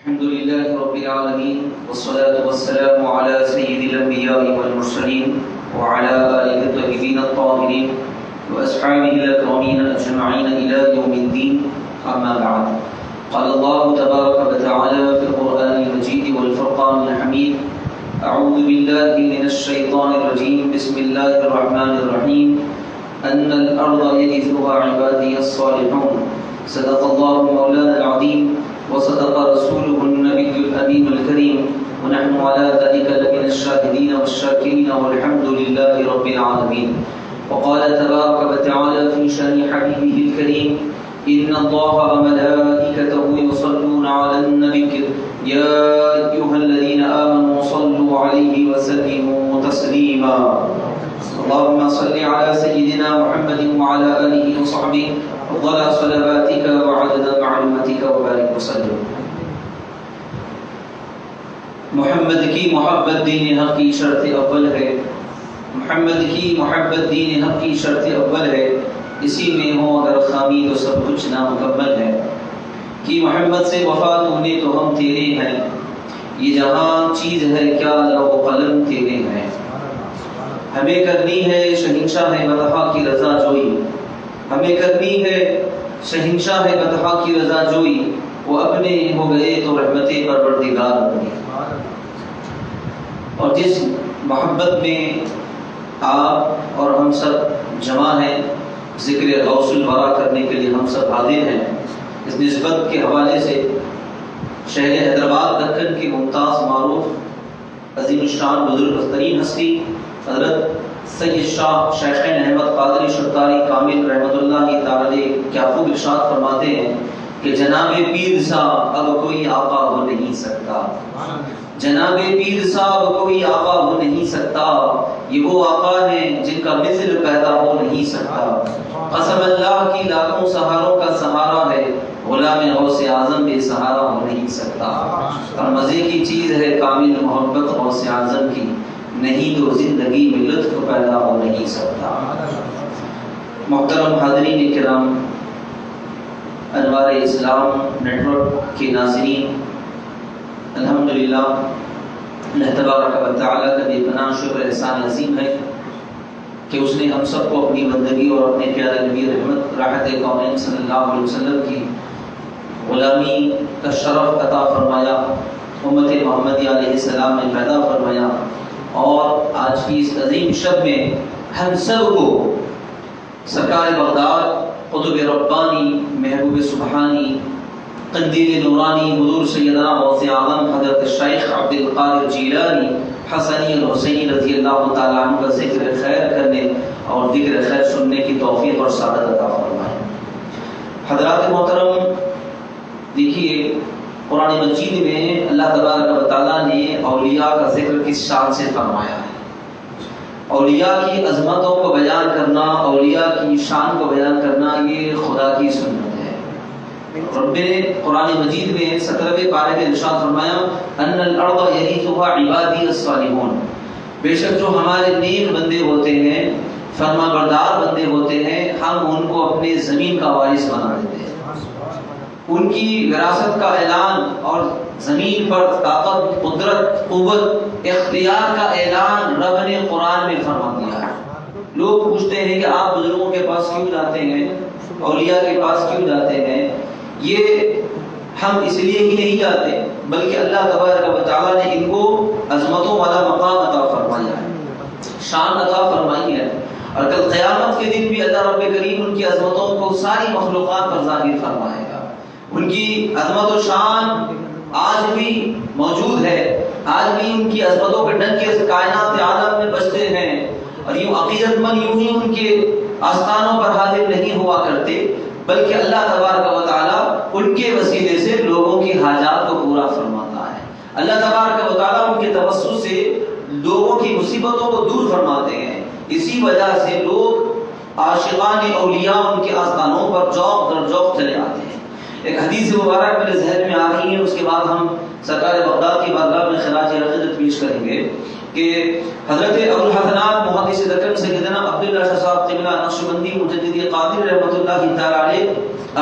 الحمد لله رب العالمين والصلاة والسلام على سيد الأنبياء والمرسلين وعلى آله الطيبين الطاهرين وأصحابه الأكرمين أجمعين إلى يوم الدين أما بعد. قال الله تبارك وتعالى في القرآن المجيد والفرقان الحميد: أعوذ بالله من الشيطان الرجيم بسم الله الرحمن الرحيم أن الأرض يرثها عبادي الصالحون. صدق الله مولانا العظيم وصدق رسوله النبي الأمين الكريم ونحن على ذلك لمن الشاهدين والشاكرين والحمد لله رب العالمين. وقال تبارك وتعالى في شأن حبيبه الكريم: إن الله وملائكته يصلون على النبي يا أيها الذين آمنوا صلوا عليه وسلموا تسليما. اللهم صل على سيدنا محمد وعلى آله وصحبه أفضل صلواتك وعدد معلوماتك وبارك وسلم. محمد کی محبت دین حق کی شرط اول ہے. محمد کی محبت دین حق کی شرط اول ہے. اسی میں ہو اگر خامی تو سب کچھ نامکمل ہے. کہ محمد سے وفا تو نے تو ہم تیرے ہیں. یہ جہاں چیز ہے کیا لوح و قلم تیرے ہیں. ہمیں کرنی ہے شہنشاہ بطحا کی رضا جوئی. ہمیں کرنی ہے شہنشاہ بطحا کی رضا جوئی. وہ اپنے ہو گئے تو رحمت پروردگار بنی. اور جس محبت میں آپ اور ہم سب جمع ہیں، ذکر غوث الورا کرنے کے لیے ہم سب حاضر ہیں، اس نسبت کے حوالے سے شہر حیدرآباد دکن کی ممتاز معروف عظیم الشان بزرگ ترین ہستی حضرت سید شاہ شیخین احمد قادری شرطاری کامل رحمۃ اللہ تعالی کیا خوب ارشاد فرماتے ہیں کہ جناب پیر صاحب اب کوئی آقا ہو نہیں سکتا. جناب پیر صاحب کوئی آقا ہو نہیں سکتا. یہ وہ آقا ہیں جن کا مثل پیدا ہو نہیں سکتا. قسم اللہ کی لاکھوں سہاروں کا سہارا ہے، غلام غوث اعظم بے سہارا ہو نہیں سکتا. اور مزے کی چیز ہے کامل محبت غوث اعظم کی، نہیں تو زندگی میں لطف پیدا ہو نہیں سکتا. محترم حاضرین کرام، انوار اسلام نیٹ ورک کے ناظرین، الحمدللہ اللہ تبارک و تعالیٰ کا بے پناہ شکر احسان عظیم ہے کہ اس نے ہم سب کو اپنی بندگی اور اپنے پیارے نبی رحمت راحت کونین صلی اللہ علیہ وسلم کی غلامی کا شرف عطا فرمایا، امت محمدیہ علیہ السلام میں پیدا فرمایا. اور آج کی اس عظیم شب میں ہم سب کو سرکار بغداد قطب ربانی محبوب سبحانی قندیل نورانی حضور سیدنا غوث اعظم حضرت شیخ عبد القادر جیلانی حسنی الحسینی رضی اللہ تعالیٰ عنہ کا ذکر خیر کرنے اور ذکر خیر سننے کی توفیق اور سعادت عطا فرمائے. حضرات محترم، دیکھیے قرآن مجید میں اللہ تبارک و تعالیٰ نے اولیاء کا ذکر کس شان سے فرمایا ہے. اولیاء کی عظمتوں کو بیان کرنا، اولیاء کی شان کو بیان کرنا، یہ خدا کی سنت ہے. رب نے قرآن مجید میں 17ویں پارے میں ارشاد فرمایا: ان الارض یریثها عبادی الصالحون. بے شک جو ہمارے نیک بندے ہوتے ہیں، فرما بردار بندے ہوتے ہیں، ہم ان کو اپنے زمین کا وارث بنا دیتے ہیں. ان کی وراثت کا اعلان اور زمین پر طاقت، قدرت، قوت، اختیار کا اعلان رب نے قرآن میں فرما دیا ہے. لوگ پوچھتے ہیں کہ آپ بزرگوں کے پاس کیوں جاتے ہیں، اولیاء کے پاس کیوں جاتے ہیں؟ یہ ہم اس لیے ہی نہیں جاتے بلکہ اللہ تبارک و تعالیٰ نے ان کو عظمتوں والا مقام عطا فرمایا ہے، شان عطا فرمائی ہے. اور کل قیامت کے دن بھی اللہ رب کریم ان کی عظمتوں کو ساری مخلوقات پر ظاہر فرمائے گا. ان کی عظمت و شان آج بھی موجود ہے. آج بھی ان کی عظمتوں کے ڈنکے کائنات عالم میں بجتے ہیں. اور یوں عقیدت مند یوں ہی ان کے آستانوں پر حاضر نہیں ہوا کرتے بلکہ اللہ تبارک و تعالیٰ ان کے وسیلے سے لوگوں کی حاجات کو پورا فرماتا ہے. اللہ تبارک و تعالیٰ ان کے توسط سے لوگوں کی مصیبتوں کو دور فرماتے ہیں. اسی وجہ سے لوگ عاشقان اولیاء ان کے آستانوں پر ذوق در ذوق چلے آتے ہیں. ایک حدیث مبارک میرے ذہن میں آ رہی ہے، اس کے بعد ہم سرکار بغداد کی بارگاہ میں خراج عقیدت پیش کریں گے کہ حضرت ابوالحسنات محدث دکن سیدنا عبداللہ شاہ صاحب قبلہ نقشبندی مجدد قادری رحمۃ اللہ تعالی علیہ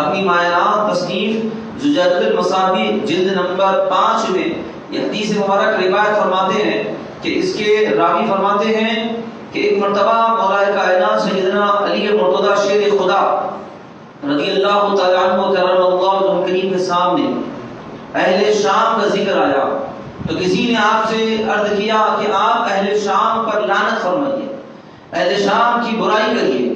اپنی معینات تصنیف زجاجۃ المصابیح جلد نمبر 5 میں یہ حدیث مبارک روایت فرماتے ہیں کہ اس کے راوی فرماتے ہیں کہ ایک مرتبہ مولا کائنات سیدنا علی مرتضیٰ شیر خدا رضی اللہ تعالیٰ عنہ کرم اللہ وجہہ کریم کے سامنے اہل شام کا ذکر آیا تو کسی نے آپ سے عرض کیا کہ آپ اہل شام پر لعنت فرمائیے، اہل شام کی برائی کریے.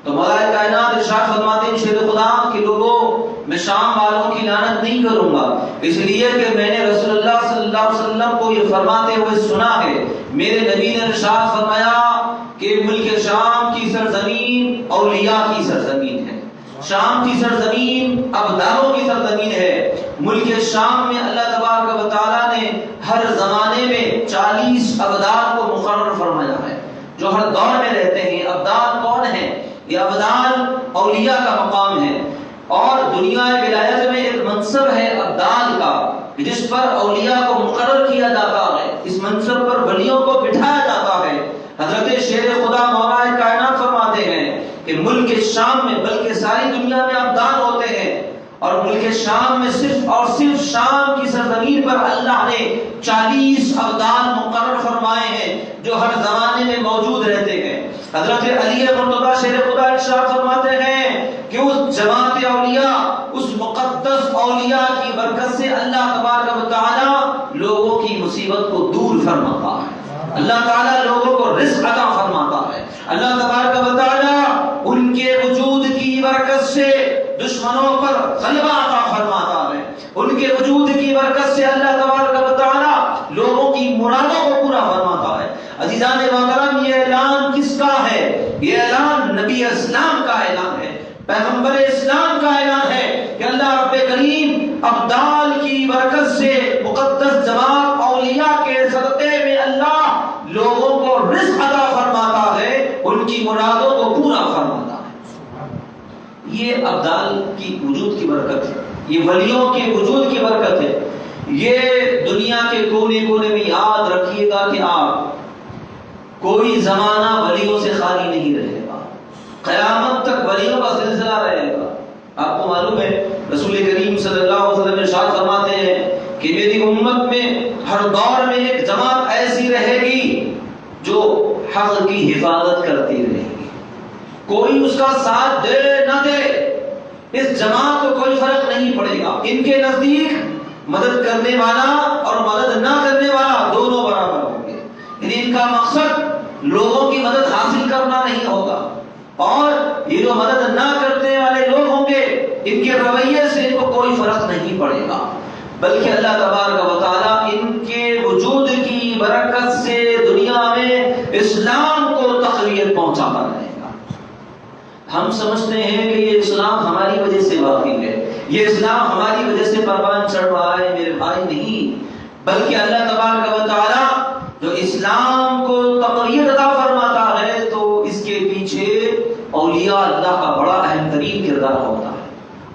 تو مولا کائنات ارشاد فرماتے ہیں شیر خدا کہ لوگوں میں شام والوں کی لعنت نہیں کروں گا، اس لیے کہ میں نے رسول اللہ صلی اللہ علیہ وسلم کو یہ فرماتے ہوئے سنا ہے. میرے نبی نے ارشاد فرمایا کہ ملک شام کی سرزمین اولیاء کی سرزمین ہے، شام کی سرزمین ابدالوں کی سرزمین ہے. ملک شام میں اللہ تبارک و تعالیٰ نے ہر زمانے میں 40 ابدال کو مقرر فرمایا ہے جو ہر دور میں رہتے ہیں. ابدال کون ہیں؟ یہ ابدال اولیاء کا مقام ہے، اور دنیا ولایت میں ایک منصب ہے ابدال کا جس پر اولیاء کو مقرر کیا جاتا ہے، اس منصب پر ولیوں کو بٹھایا جاتا ہے. حضرت شیر خدا مولا کائنات فرماتے ہیں کہ ملک شام میں بلکہ ساری دنیا میں ابدال ہوتے ہیں، اور ملک شام میں صرف اور صرف شام کی سرزمین پر اللہ نے 40 ابدال مقرر فرمائے ہیں جو ہر زمانے میں موجود رہتے ہیں. حضرت علی مرتضیٰ شیر خدا ارشاد فرماتے ہیں کہ اس جماعت اولیاء، اس مقدس اولیاء کی برکت سے اللہ تبارک و تعالی لوگوں کی مصیبت کو دور فرماتا ہے، اللہ تعالیٰ لوگوں کو رزق عطا فرماتا ہے. اللہ تبارک و تعالیٰ ان کے وجود کی برکت سے دشمنوں پر غلبہ عطا فرماتا ہے. ان کے وجود کی برکت سے اللہ تبارک و تعالیٰ لوگوں کی مرادوں کو پورا فرماتا ہے. عزیزان محترم، یہ اعلان کس کا ہے؟ یہ اعلان نبی اسلام کا اعلان ہے، پیغمبر اسلام کا اعلان ہے کہ اللہ رب کریم ابدال کی برکت سے مقدس جماعت اولیاء کے صدقے میں اللہ لوگوں کو رزق عطا فرماتا ہے، ان کی مرادوں کو پورا فرماتا ہے. یہ ابدال کی وجود کی برکت ہے، یہ ولیوں کے وجود کی برکت ہے. یہ دنیا کے کونے کونے میں یاد رکھیے گا کہ آپ کوئی زمانہ ولیوں سے خالی نہیں رہے گا، قیامت تک ولیوں کا سلسلہ رہے گا. آپ کو معلوم ہے رسول کریم صلی اللہ علیہ وسلم ارشاد فرماتے ہیں کہ میری امت میں ہر دور میں ایک جماعت ایسی رہے گی جو حق کی حفاظت کرتی رہے گی. کوئی اس کا ساتھ دے نہ دے، اس جماعت کو کوئی فرق نہیں پڑے گا. ان کے نزدیک مدد کرنے والا اور مدد نہ کرنے والا دونوں برابر ہوں گے. یعنی ان کا مقصد لوگوں کی مدد حاصل کرنا نہیں ہوگا، اور یہ جو مدد نہ کرنے والے لوگ ہوں گے ان کے رویے سے ان کو کوئی فرق نہیں پڑے گا، بلکہ اللہ تبارک و تعالیٰ ان کے وجود کی برکت سے دنیا میں اسلام کو تقویت پہنچاتا رہے گا. ہم سمجھتے ہیں کہ یہ اسلام ہماری وجہ سے واقع ہے، یہ اسلام ہماری وجہ سے پروان چڑھ رہا ہے. میرے بھائی نہیں، بلکہ اللہ تبارک و تعالیٰ جو اسلام کو تقویت عطا فرماتا ہے تو اس کے پیچھے اولیاء اللہ کا بڑا اہم ترین کردار ہوتا ہے.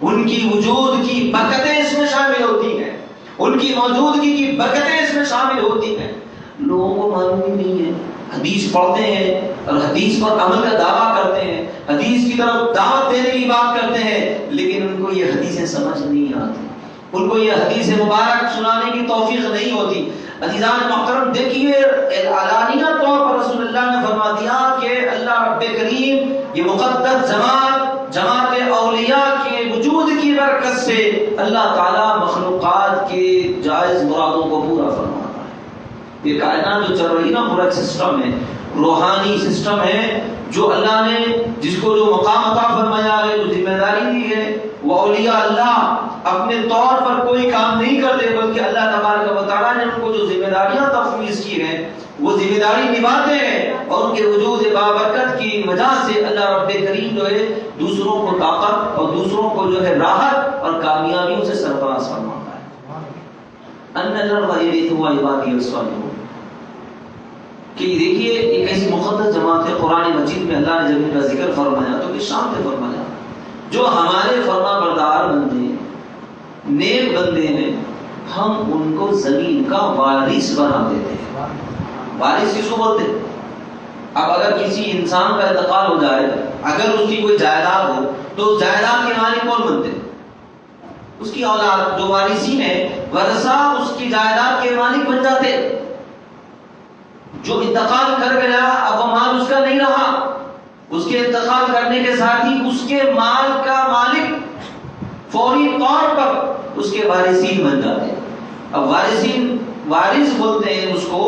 ان کی وجود کی برکتیں اس میں شامل ہوتی ہیں، ان کی موجودگی کی برکتیں اس میں شامل ہوتی ہیں. لوگوں کو معلوم ہی نہیں ہے، حدیث پڑھتے ہیں اور حدیث پر عمل کا دعویٰ کرتے ہیں، حدیث کی طرف دعوت دینے کی بات کرتے ہیں، لیکن ان کو یہ حدیثیں سمجھ نہیں آتی، ان کو یہ حدیث مبارک سنانے کی توفیق نہیں ہوتی. عزیزان محترم، دیکھیے علانیہ طور پر رسول اللہ نے فرما دیا کہ اللہ رب کریم یہ مقدس جماعت اولیاء کے وجود کی برکت سے اللہ تعالیٰ مخلوقات کے جائز مرادوں کو پورا فرماتا ہے. یہ کائنات جو چل رہی نا پورا سسٹم ہے، روحانی سسٹم ہے، جو اللہ نے جس کو جو مقام عطا فرمایا ہے، جو ذمہ داری دی ہے، وہ اولیاء اللہ اپنے طور پر کوئی کام نہیں کرتے، بلکہ اللہ تبارک و تعالیٰ نے ان کو جو ذمہ داریاں تفویض کی ہیں وہ ذمہ داری نبھاتے ہیں، اور ان کے وجود بابرکت کی وجہ سے اللہ رب کریم جو ہے دوسروں کو طاقت اور دوسروں کو جو ہے راحت اور کامیابیوں سے سرفراز فرماتا ہے. ان الارض یرثها عبادی الصالحون، کہ دیکھیے ایک ایسی مقدس جماعت ہے، قرآن مجید میں اللہ نے جب ان کا ذکر فرمایا تو کس شان سے فرمایا؟ جو ہمارے فرما بردار بندے ہیں، نیک بندے ہیں، ہم ان کو زمین کا وارث بنا دیتے ہیں. وارث کس کو بولتے ہیں؟ اب اگر کسی انسان کا انتقال ہو جائے، اگر اس کی کوئی جائیداد ہو تو جائیداد کے مالک کون بنتے ہیں؟ اس کی اولاد جو وارثین ہے، ورثہ اس کی جائیداد کے مالک بن جاتے. جو انتقال کر گیا اب وہ مال اس کا نہیں رہا، اس کے انتقال کرنے کے ساتھ ہی اس کے مال کا مالک فوری طور پر اس کے وارثین بن جاتے ہیں. اب وارثین، وارث بولتے ہیں اس کو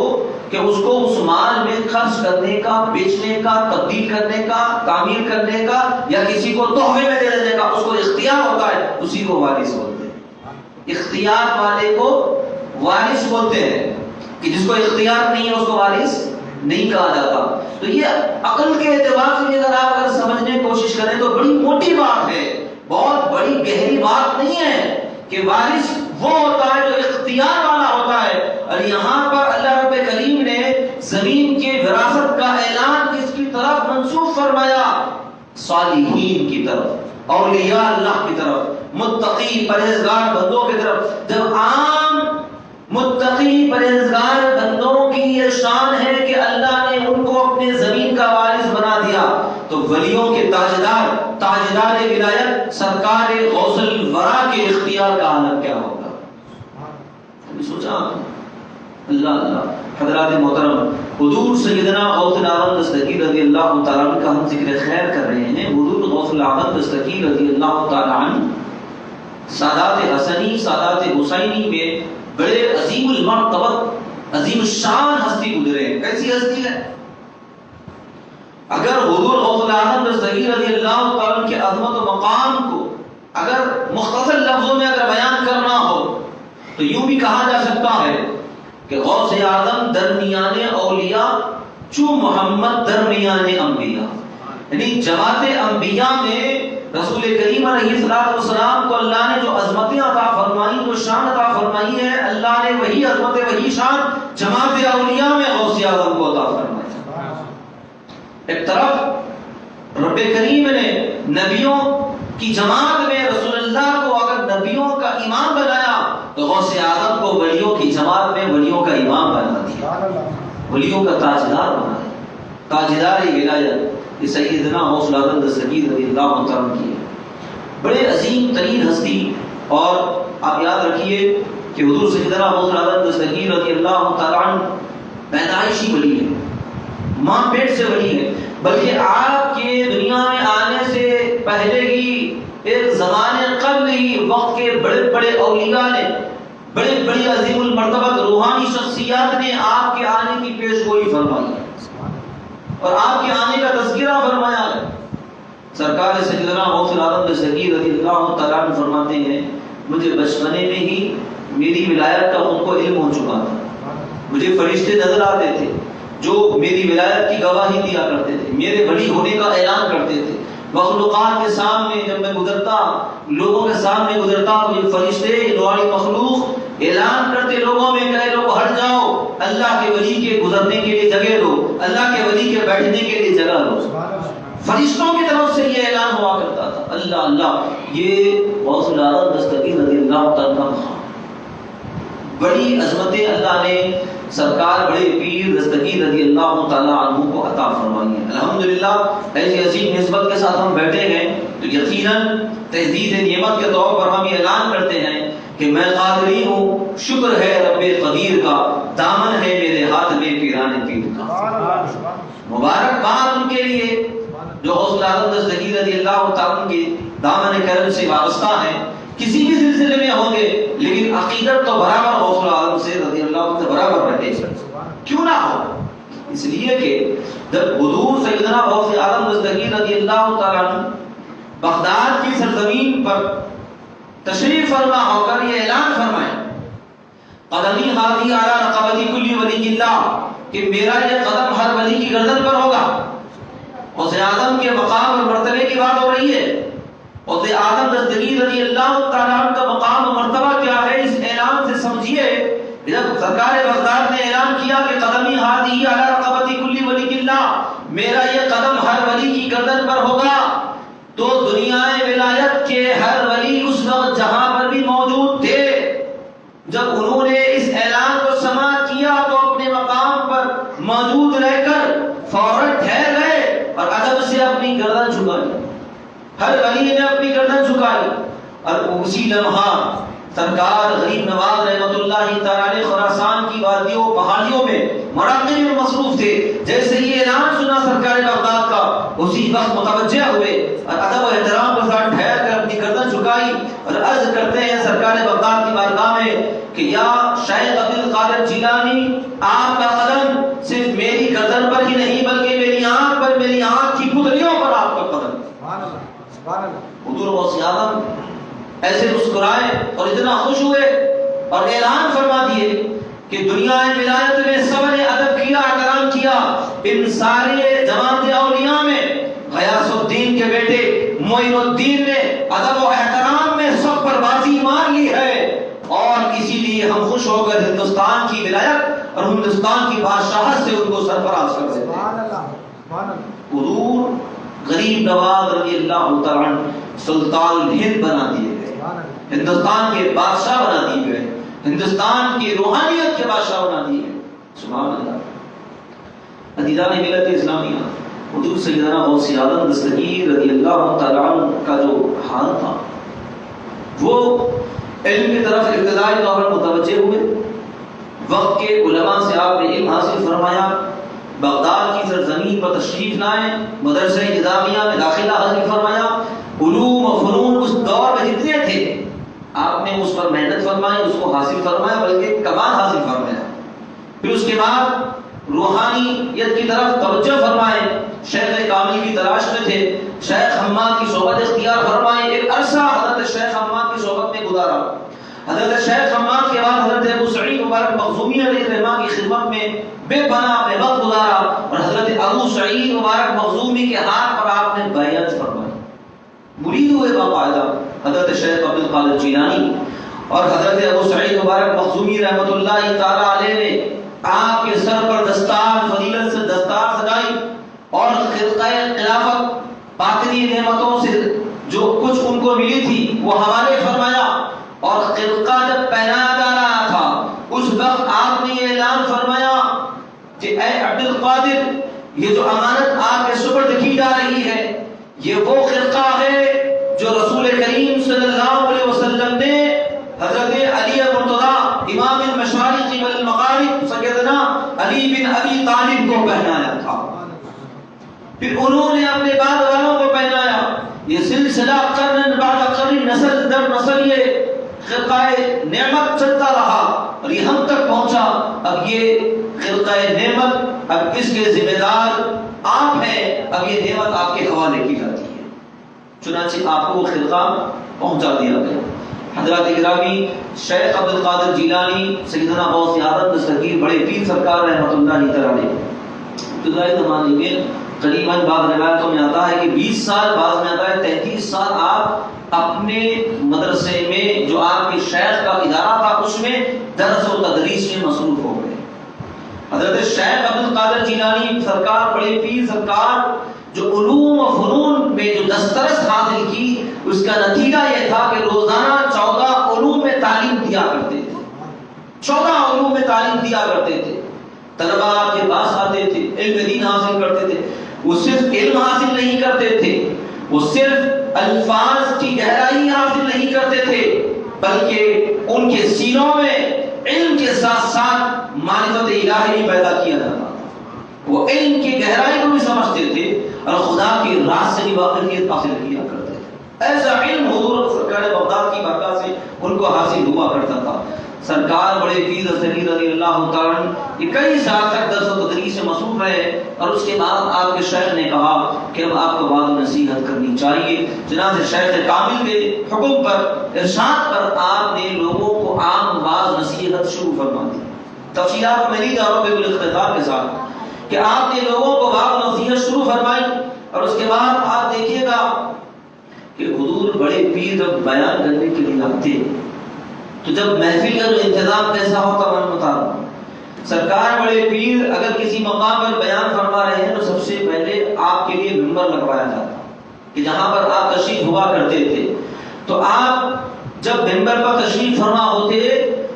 کہ اس کو اس مال میں خرچ کرنے کا، بیچنے کا، تبدیل کرنے کا، تعمیر کرنے کا یا کسی کو تحفے میں دے دینے کا اس کو اختیار ہوتا ہے، اسی کو وارث بولتے ہیں. اختیار والے کو وارث بولتے ہیں، کہ جس کو اختیار نہیں ہے اس کو وارث نہیں کہا جاتا. تو یہ عقل کے اعتبار سے اگر آپ سمجھنے کی کوشش کریں تو بڑی موٹی بات ہے، بہت بڑی گہری بات نہیں ہے کہ وارث وہ ہوتا ہے جو اختیار والا ہوتا ہے. اور یہاں پر اللہ رب کریم نے زمین کے وراثت کا اعلان کس کی طرف منسوخ فرمایا؟ صالحین کی طرف، اولیاء اللہ کی طرف، متقی پرہیزگار بندوں کی طرف. جب عام متقی پرہیزگار بندوں کی یہ شان ہے کہ اللہ نے ان کو اپنے زمین کا وارث بنا دیا، تو ولیوں کے تاجدار، تاجدار ولایت سرکار غوث الورا کے اختیار کا عالم کیا ہوگا؟ کبھی سوچا؟ اللہ اللہ. حضرات محترم، حضور سیدنا غوث العالم دستگیر رضی اللہ تعالیٰ عنہ کا ہم ذکر خیر کر رہے ہیں. حضور غوث العالم دستگیر رضی اللہ تعالیٰ عنہ سادات حسنی، سادات حسینی میں بڑے عظیم المرتبت، عظیم الشان ہستی گزرے. کیسی ہستی ہے؟ اگر حضور غوث العالم دستگیر رضی اللہ تعالیٰ کے عظمت و مقام کو اگر مختصر لفظوں میں اگر بیان کرنا ہو تو یوں بھی کہا جا سکتا ہے کہ غوث اعظم درمیان اولیاء چو محمد درمیان انبیاء. یعنی جماعت انبیاء میں رسول کریم علیہ السلام کو اللہ نے جو عظمتیں عطا فرمائی، جو شان عطا فرمائی ہے، اللہ نے وہی عظمت، وہی شان جماعت اولیاء میں غوث اعظم کو عطا فرمائی. ایک طرف رب کریم نے نبیوں کی جماعت میں رسول اللہ کو اگر نبیوں کا امام بنایا تو غوث اعظم کو ولیوں کی جماعت میں ولیوں کا امام بنا دیا، ولیوں کا تاجدار بنا دیا. تاجدار ولایت یہ سیدنا غوث العالم دستگیر رضی اللہ تعالیٰ کی ہے. بڑے عظیم ترین ہستی. اور آپ یاد رکھیے کہ حضور سیدنا غوث العالم دستگیر رضی اللہ تعالیٰ عنہ پیدائشی ولی ہے، ماں پیٹ سے ولی ہے. بلکہ آپ کے دنیا میں آنے سے پہلے ہی ایک زمانے قبل ہی وقت کے بڑے بڑے اولیاء نے، بڑے بڑی عظیم المرتبت روحانی شخصیات نے آپ کے آنے کی پیش گوئی فرمائی اور آپ کے آنے کا تذکرہ فرمایا ہے. سرکار سیدنا غوث العالم دستگیر رضی اللہ تعالیٰ عنہ فرماتے ہیں مجھے بچپنے میں ہی میری ولایت کا خود کو علم ہو چکا تھا. مجھے فرشتے نظر آتے تھے جو میری ولایت کی گواہی دیا کرتے تھے، میرے ولی ہونے کا اعلان کرتے تھے. مخلوقات کے سامنے جب میں گزرتا، لوگوں کے سامنے گزرتا تو یہ فرشتے نوری مخلوق اعلان کرتے لوگوں میں کہ لوگ ہٹ جاؤ، اللہ کے ولی کے گزرنے کے لیے جگہ دو، اللہ کے ولی کے بیٹھنے کے لیے جگہ دو. فرشتوں کی طرف سے یہ اعلان ہوا کرتا تھا. اللہ اللہ. یہ غوث العالم دستگیر رضی اللہ تعالیٰ عنہ بڑی عظمتیں اللہ نے سرکار بڑے پیر دستگیر رضی اللہ تعالیٰ عنہ کو عطا فرمائی ہے. الحمدللہ ایسی عظیم نسبت کے ساتھ ہم بیٹھے ہیں تو یقیناً تجدید نعمت کے طور پر ہم یہ اعلان کرتے ہیں کہ میں قادری ہوں، شکر ہے رب قدیر کا، دامن ہے میرے ہاتھ میں پیران پیر کا. مبارکباد ان کے لیے جو غوث العالم دستگیر رضی اللہ تعالیٰ کے دامن کرم سے وابستہ ہیں. کسی بھی سلسلے میں ہوں گے لیکن عقیدت تو برابر غوث العالم سے رضی اللہ سے برابر رہے. کیوں نہ ہو؟ اس لیے کہ جب حضور سیدنا غوث العالم دستگیر رضی اللہ تعالیٰ عنہ بغداد کی سرزمین پر تشریف فرما ہو کر یہ اعلان فرمائے قدمی ہادی علی رقبتی کل ولی اللہ، کہ میرا یہ قدم ہر ولی کی گردن پر ہوگا. غوث اعظم کے مقام اور مرتبے کی بات ہو رہی ہے. غوث اعظم دستگیر رضی اللہ تعالیٰ عنہ کا مقام و مرتبہ کیا ہے اس اعلان سے سمجھیے. جب سرکار بغداد نے اعلان کیا کہ قدمی ہادی علی رقبتی کل ولی اللہ، میرا یہ قدم ہر ولی کی گردن پر ہوگا، تو دنیا ولایت کے ہر ولی اس وقت جہاں پر بھی موجود تھے جب انہوں نے اس اعلان کو سماعت کیا تو اپنے مقام پر موجود رہ کر فوراً ٹھہر گئے اور ادب سے اپنی گردن جھکائی. ہر ولی نے اپنی گردن جھکائی اور اسی لمحہ سرکار غریب نواز رحمۃ اللہ تعالی خراسان کی وادیوں پہاڑیوں میں مراقبے میں مصروف تھے. جیسے یہ اعلان سنا سرکار بغداد کا اسی وقت متوجہ ہوئے اور ادب و احترام کے ساتھ ٹھہر کر اپنی گردن جھکائی اور عرض کرتے ہیں سرکار بغداد کی بارگاہ میں کہ یا شیخ عبد القادر جیلانی، آپ کا قدم صرف میری گردن پر ہی نہیں بلکہ میری آنکھ پر، میری آنکھ کی پتلیوں پر آپ کا قدم. حضور غوث اعظم ایسے مسکرائے اور اتنا خوش ہوئے اور اعلان فرما دیے کہ دنیا ولایت میں سب نے ادب کیا، احترام کیا. ان سارے جماعت اولیاء میں غیاث الدین کے بیٹے معین الدین نے ادب و احترام میں سب پر بازی مار لی ہے، اور اسی لیے ہم خوش ہو کر ہندوستان کی ولایت اور ہندوستان کی بادشاہت سے ان کو سرفراز کر دیتے ہیں. حضور غریب نواز رضی اللہ تعالیٰ عنہ سلطان الہند بنا دیے گئے، ہندوستان کے بادشاہ بنا دیے گئے، ہندوستان کی روحانیت کے بادشاہ بنا دیے گئے. سبحان اللہ. عزیزان ملت اسلامیہ، حضور سیدنا غوث اعظم دستگیر رضی اللہ تعالیٰ عنہ کا جو حال تھا وہ علم کی طرف ابتدائی طور پر متوجہ ہوئے. وقت کے علماء سے آپ نے علم حاصل فرمایا، بغداد کی سرزمین پر تشریف لائے، مدرسہ نظامیہ میں داخلہ حاصل فرمایا. علوم و فنون اس دور میں جتنے تھے آپ نے اس پر محنت فرمائی، اس کو حاصل فرمایا، بلکہ کمال حاصل فرمایا. پھر اس کے بعد روحانیت کی طرف توجہ فرمائے، شیخ کامل کی تلاش میں تھے، شیخ حماد کی صحبت اختیار فرمائے. ایک عرصہ حضرت شیخ حماد کی صحبت میں گزارا. حضرت شیخ حماد کے بعد حضرت ابو سعید مبارک مخزومی علیہ الرحمہ کی خدمت میں بے پناہ اپنے وقت گزارا، اور حضرت ابو سعید مبارک مخزومی کے ہاتھ پر آپ نے بیعت فرمائی. مرید ہوئے باقاعدہ حضرت شیخ عبد القادر جیلانی، اور حضرت ابو سعید مبارک مخزومی رحمۃ اللہ تعالی علیہ نے آپ کے سر پر دستار فضیلت سے دستار سجائی اور خلقہ خلافت باطنی نعمتوں سے جو کچھ ان کو ملی تھی وہ حوالے فرمایا. اور خلقہ جب پہنایا جا رہا تھا اس وقت آپ نے یہ اعلان فرمایا کہ اے عبد القادر، یہ جو امانت آپ کے سپرد کی جا رہی ہے یہ وہ خلقہ ہے جو رسول کریم صلی اللہ علیہ وسلم نے حضرت علی مرتضی امام المشارق والمغارب سیدنا علی بن ابی طالب کو پہنایا تھا. پھر انہوں نے اپنے بعد والوں کو پہنایا. یہ سلسلہ قرن بعد قرن، نسل در نسل یہ خلقہ نعمت چلتا رہا اور یہ ہم تک پہنچا. اب یہ خلقہ نعمت، اب اس کے ذمہ دار آپ ہیں، اب یہ نعمت آپ کے حوالے کی جاتی ہے. چنانچہ آپ کو وہ خلقہ پہنچا دیا گیا. حضرات گرامی، شیخ عبد القادر جیلانی سیدنا غوث اعظم دستگیر بڑے پیر سرکار رحمۃ اللہ تعالی ابتدائی زمانے میں قریباً بعض روایتوں میں آتا ہے کہ 20 سال، بعض میں آتا ہے 33 سال آپ اپنے مدرسے میں جو آپ کے شیخ کا ادارہ تھا اس میں درس و تدریس میں مصروف ہو گئے. حضرت شیخ عبد القادر جیلانی سرکار بڑے پیر سرکار جو علوم و فنون میں جو دسترس حاصل کی اس کا نتیجہ یہ تھا کہ روزانہ 14 علوم میں تعلیم دیا کرتے تھے. 14 علوم میں تعلیم دیا کرتے تھے. طلبہ آپ کے پاس آتے تھے، علم دین حاصل کرتے تھے. وہ صرف علم حاصل نہیں کرتے تھے، وہ صرف الفاظ کی گہرائی حاصل نہیں کرتے تھے، بلکہ ان کے سینوں میں علم کے ساتھ ساتھ معرفت الہی بھی پیدا کیا جاتا تھا. وہ علم کی گہرائی کو بھی سمجھتے تھے اور خدا کی راز سے بھی واقفیت حاصل کیا کرتے تھے. ایسا علم حضور سرکار بغداد کی برکات سے ان کو حاصل ہوا کرتا تھا. سرکار بڑے پیر سید رضی اللہ تعالیٰ یہ کئی سال تک درس و تدریس سے مصروف رہے، اور اس کے بعد آپ کے شیخ نے کہا کہ اب آپ کو بعد نصیحت کرنی چاہیے. چنانچہ شیخ کامل کے حکم پر، ارشاد پر آپ نے لوگوں کو عام بعض نصیحت شروع فرما دی. تفصیلات میں نہیں جا رہا بالکل اختصار کے ساتھ کہ آپ نے لوگوں کو بعض نصیحت شروع فرمائی. اور اس کے بعد آپ دیکھیے گا کہ حضور بڑے پیر جب بیان کرنے کے لیے آتے تو جب محفل کا جو انتظام کیسا ہوتا من مطابق، سرکار بڑے پیر اگر کسی مقام پر بیان فرما رہے ہیں تو سب سے پہلے آپ کے لیے منبر لگوایا جاتا کہ جہاں پر آپ تشریف ہوا کرتے تھے. تو آپ جب منبر پر تشریف فرما ہوتے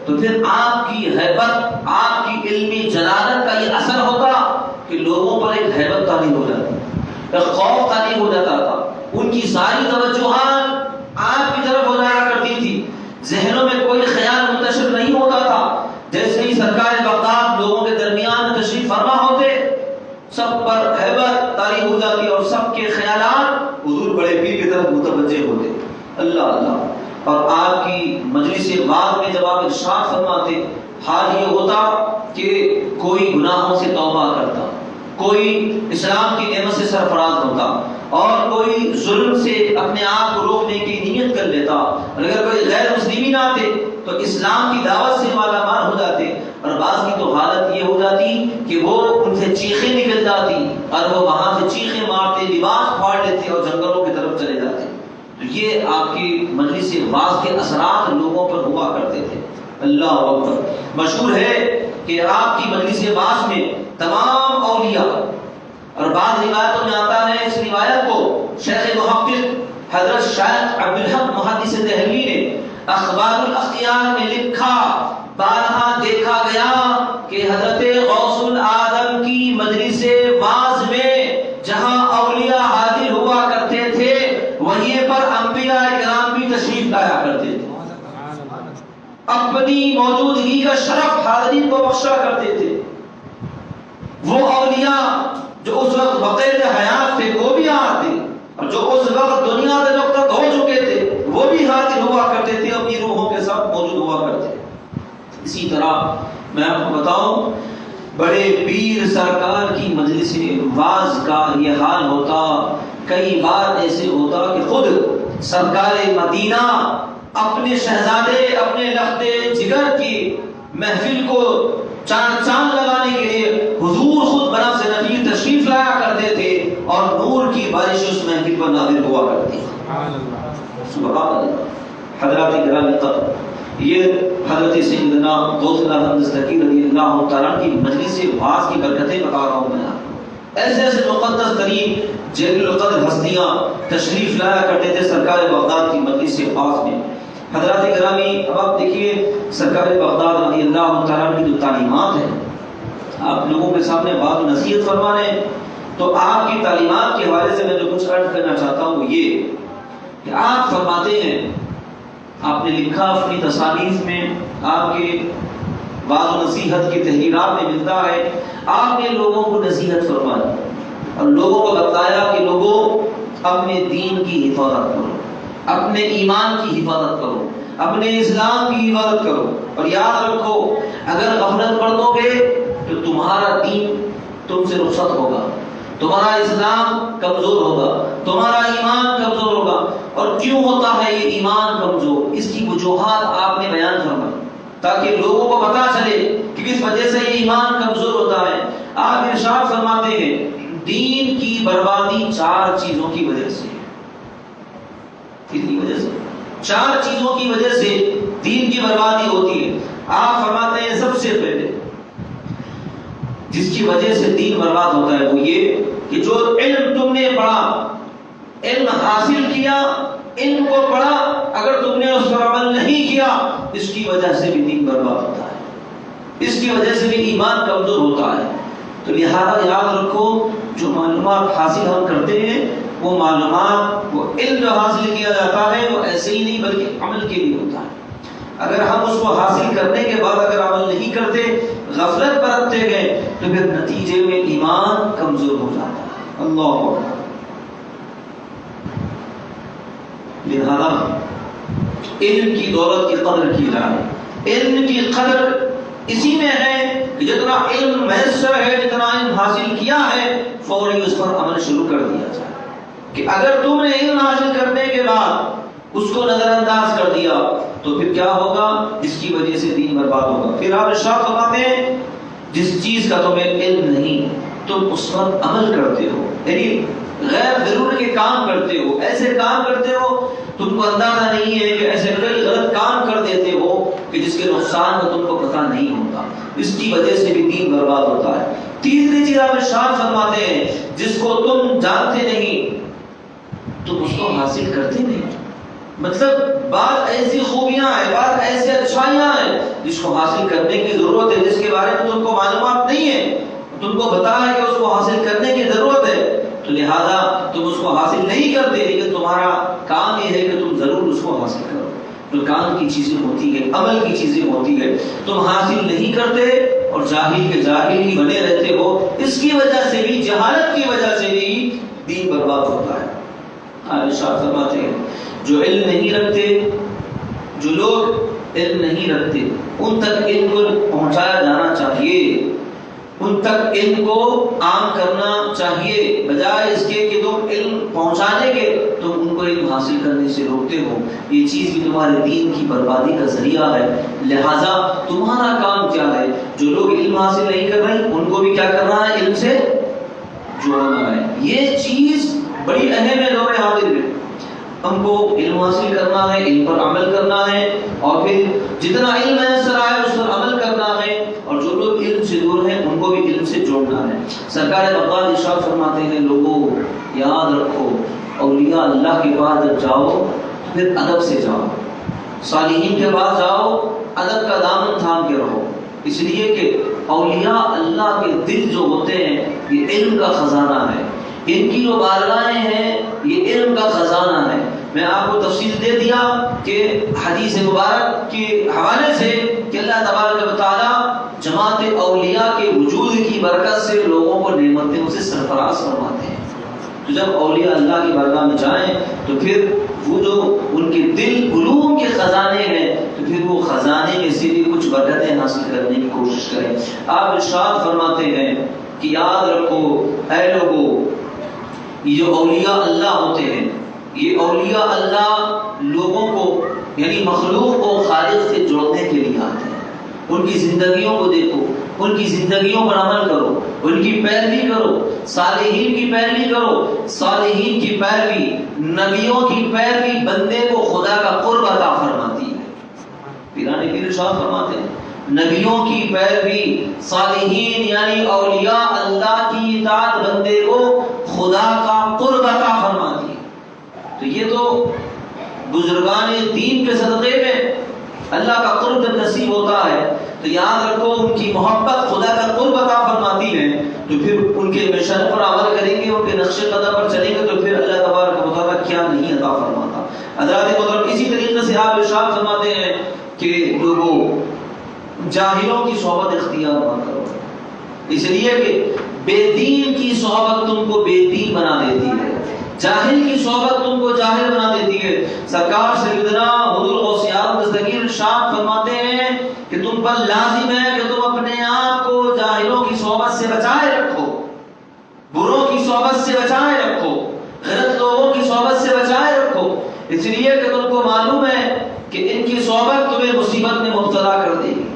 تو پھر آپ کی ہیبت، آپ کی علمی جلالت کا یہ اثر ہوتا کہ لوگوں پر ایک ہیبت طاری ہو جاتی، ایک خوف طاری ہو جاتا تھا. ان کی ساری توجہات آپ کی طرف ہو جایا کرتی تھی، ذہنوں میں کوئی خیال منتشر نہیں ہوتا تھا۔ جیسے ہی سرکار بغداد لوگوں کے درمیان میں تشریف فرما ہوتے، سب پر ہیبت طاری ہو جاتی اور سب کے خیالات حضور بڑے پیر کی طرف متوجہ ہوتے۔ اللہ اللہ۔ اور آپ کی مجلس وعظ میں جب آپ ارشاد فرماتے، حال یہ ہوتا کہ کوئی گناہوں سے توبہ کرتا، کوئی اسلام کی نعمت سے سرفراز ہوتا، اور کوئی ظلم سے اپنے آپ کو روکنے کی نیت کر لیتا، اور اگر کوئی غیر مسلمین آتے تو اسلام کی دعوت سے مالا مال ہو جاتے، اور بعض کی تو حالت یہ ہو جاتی کہ وہ ان سے چیخیں نکل جاتی اور وہ وہاں سے چیخیں مارتے، لباس پھاڑ لیتے اور جنگلوں کی طرف چلے جاتے۔ تو یہ آپ کی مجلس وعظ کے اثرات لوگوں پر ہوا کرتے تھے۔ اللہ اکبر۔ مشہور ہے کہ آپ کی مجلس وعظ میں تمام اولیاء، اور بعض روایتوں میں آتا ہے، اس روایت کو شیخ محقق حضرت شیخ عبدالحق محدث دہلوی نے اخبار الاخیار میں لکھا، بارہا دیکھا گیا کہ حضرت غوث العالم کی مجلس وعظ میں جہاں اولیاء حاضر ہوا کرتے تھے وہیں پر انبیاء کرام بھی تشریف لایا کرتے تھے، اپنی موجودگی کا شرف حاضرین کو بخشا کرتے تھے۔ وہ اولیاء جو اس وقت بقید حیات تھے وہ بھی آتے، اور جو اس وقت دنیا سے رخصت ہو چکے تھے وہ بھی حاضر ہوا کرتے تھے، اپنی روحوں کے ساتھ موجود ہوا کرتے۔ اسی طرح میں آپ کو بتاؤں، بڑے پیر سرکار کی مجلس وعظ کا یہ حال ہوتا، کئی بار ایسے ہوتا کہ خود سرکار مدینہ اپنے شہزادے، اپنے لخت جگر کی محفل کو چاند لگانے کے لیے حضور خود بنفس نبی تشریف لایا کرتے تھے، اور نور کی بارش اس محفل پر نازل ہوا کرتی۔ سبحان اللہ۔ حضرات کرام قدر، یہ حضرت سیدنا غوث العالم دستگیر رضی اللہ تعالیٰ کی مجلس وعظ کی برکتیں بتا رہا ہوں میں۔ ایسے ایسے مقدس ترین جلیل القدر ہستیاں تشریف لایا کرتے تھے سرکار بغداد کی مجلس وعظ میں۔ حضرات گرامی، اب آپ دیکھیے سرکار بغداد رضی اللہ تعالیٰ کی جو تعلیمات ہیں، آپ لوگوں کے سامنے بات نصیحت فرما رہے ہیں، تو آپ کی تعلیمات کے حوالے سے میں جو کچھ عرض کرنا چاہتا ہوں وہ یہ کہ آپ فرماتے ہیں، آپ نے لکھا اپنی تصانیف میں، آپ کے وعظ و نصیحت کی تحریرات میں ملتا ہے، آپ نے لوگوں کو نصیحت فرمائی اور لوگوں کو بتایا کہ لوگوں اپنے دین کی حفاظت کرو، اپنے ایمان کی حفاظت کرو، اپنے اسلام کی حفاظت کرو، اور یاد رکھو اگر غفلت برتو گے تو تمہارا دین تم سے رخصت ہوگا، تمہارا اسلام کمزور ہوگا، تمہارا ایمان کمزور ہوگا۔ اور کیوں ہوتا ہے یہ ایمان کمزور؟ اس کی وجوہات آپ نے بیان فرمائی تاکہ لوگوں کو پتا چلے کہ کس وجہ سے یہ ایمان کمزور ہوتا ہے۔ آپ ارشاد فرماتے ہیں دین کی بربادی 4 چیزوں کی وجہ سے، کتنی وجہ سے؟ 4 چیزوں کی وجہ سے دین کی بربادی ہوتی ہے۔ آپ فرماتے ہیں سب سے پہلے جس کی وجہ سے دین برباد ہوتا ہے وہ یہ کہ جو علم تم نے پڑھا، علم حاصل کیا، علم کو پڑھا، اگر تم نے اس پر عمل نہیں کیا اس کی وجہ سے بھی دین برباد ہوتا ہے، اس کی وجہ سے بھی ایمان کمزور ہوتا ہے۔ تو لہذا یاد رکھو جو معلومات حاصل ہم کرتے ہیں وہ معلومات، وہ علم جو حاصل کیا جاتا ہے وہ ایسے ہی نہیں بلکہ عمل کے لیے ہوتا ہے۔ اگر ہم اس کو حاصل کرنے کے بعد اگر عمل نہیں کرتے، غفلت برتتے گئے تو پھر نتیجے میں ایمان کمزور ہو جاتا ہے۔ اللہ اکبر۔ لہذا علم کی دولت کی قدر کی جائے۔ علم کی قدر اسی میں ہے کہ جتنا علم میسر ہے، جتنا علم حاصل کیا ہے، فوری اس پر عمل شروع کر دیا جائے۔ کہ اگر تم نے علم حاصل کرنے کے بعد اس کو نظر انداز کر دیا تو پھر کیا ہوگا؟ جس کی وجہ سے دین برباد ہوگا۔ پھر آپ ارشاد فرماتے ہیں جس چیز کا تمہیں علم نہیں تم اس پر عمل کرتے ہو، یعنی غیر ضروری کے کام کرتے ہو، ایسے کام کرتے ہو تم کو اندازہ نہیں ہے کہ ایسے کئی غلط کام کر دیتے ہو کہ جس کے نقصان کا تم کو پتہ نہیں ہوتا، اس کی وجہ سے بھی دین برباد ہوتا ہے۔ تیسری چیز آپ ارشاد فرماتے ہیں جس کو تم جانتے نہیں تم اس کو حاصل کرتے نہیں۔ مطلب بعض ایسی خوبیاں ہیں، بعض ایسی اچھائیاں ہیں جس کو حاصل کرنے کی ضرورت ہے، جس کے بارے میں تم کو معلومات نہیں ہے، تم کو پتا ہے کہ اس کو حاصل کرنے کی ضرورت ہے، تو لہذا تم اس کو حاصل نہیں کرتے، لیکن تمہارا کام یہ ہے کہ تم ضرور اس کو حاصل کرو. تو کام کی چیزیں ہوتی ہے، عمل کی چیزیں ہوتی ہے، تم حاصل نہیں کرتے اور جاہل کے جاہل ہی بنے رہتے ہو. اس کی وجہ سے بھی، جہالت کی وجہ سے بھی دین برباد ہوتا ہے. ارشاد فرماتے ہیں جو علم نہیں رکھتے، جو لوگ علم نہیں رکھتے، ان تک علم کو پہنچایا جانا چاہیے، ان تک علم کو عام کرنا چاہیے، بجائے اس کے کہ تم علم پہنچانے کے تم ان کو علم حاصل کرنے سے روکتے ہو. یہ چیز بھی تمہارے دین کی بربادی کا ذریعہ ہے. لہذا تمہارا کام کیا ہے؟ جو لوگ علم حاصل نہیں کر رہے ان کو بھی کیا کرنا ہے؟ علم سے جوڑنا ہے. یہ چیز بڑی اہم ہے دور حاضر میں. ہم کو علم حاصل کرنا ہے، علم پر عمل کرنا ہے، اور پھر جتنا علم میسر آئے اس پر عمل کرنا ہے، اور جو لوگ علم سے دور ہیں ان کو بھی علم سے جوڑنا ہے. سرکار مقام ارشاد فرماتے ہیں لوگوں یاد رکھو اولیاء اللہ کے پاس جب جاؤ تو پھر ادب سے جاؤ، صالحین کے پاس جاؤ ادب کا دامن تھام کے رہو. اس لیے کہ اولیاء اللہ کے دل جو ہوتے ہیں یہ علم کا خزانہ ہے. ان کی جو بارگاہیں ہیں یہ علم کا خزانہ ہے. میں آپ کو تفصیل دے دیا کہ حدیث مبارک کے حوالے سے کہ اللہ تبارک و تعالی جماعت اولیاء کے وجود کی برکت سے لوگوں کو نعمتوں سے سرفراز فرماتے ہیں. تو جب اولیاء اللہ کی بارگاہ میں جائیں تو پھر وہ جو ان کے دل علوم کے خزانے ہیں تو پھر وہ خزانے میں سے بھی کچھ برکتیں حاصل کرنے کی کوشش کریں. آپ ارشاد فرماتے ہیں کہ یاد رکھو اے لوگوں، یہ جو اولیاء اللہ ہوتے ہیں یہ اولیاء اللہ لوگوں کو یعنی مخلوق کو خالق سے جوڑنے کے لیے آتے ہیں. ان کی زندگیوں کو دیکھو، ان کی زندگیوں پر عمل کرو، ان کی پیروی کرو، صالحین کی پیروی کرو. صالحین کی پیروی، نبیوں کی پیروی بندے کو خدا کا قرب عطا فرماتی ہے. پیران پیر ارشاد فرماتے ہیں نبیوں کی پیروی، صالحین یعنی اولیاء اللہ کی اطاعت بندے کو خدا کا قرب عطا فرماتی ہے. تو یہ تو بزرگان دین کے صدقے میں اللہ کا قرب نصیب ہوتا ہے. تو یاد رکھو ان کی محبت خدا کا قرب عطا فرماتی ہے. تو پھر ان کے مشن پر عمل کریں گے، ان کے نقش قدم پر چلیں گے تو پھر اللہ تبارک و تعالیٰ کیا نہیں عطا فرماتا. حضرات محترم اسی طریقے سے آپ ارشاد فرماتے ہیں کہ لوگوں جاہلوں کی صحبت اختیار نہ کرو، اس لیے کہ بے دین کی صحبت تم کو بے دین بنا دیتی ہے، جاہل کی صحبت تم کو جاہل بنا دیتی ہے. سرکار سیدنا حضور غوث اعظم دستگیر ارشاد فرماتے ہیں کہ تم پر لازم ہے کہ تم اپنے آپ کو جاہلوں کی صحبت سے بچائے رکھو، بروں کی صحبت سے بچائے رکھو، غلط لوگوں کی صحبت سے بچائے رکھو. اس لیے کہ تم کو معلوم ہے کہ ان کی صحبت تمہیں مصیبت میں مبتلا کر دے گی،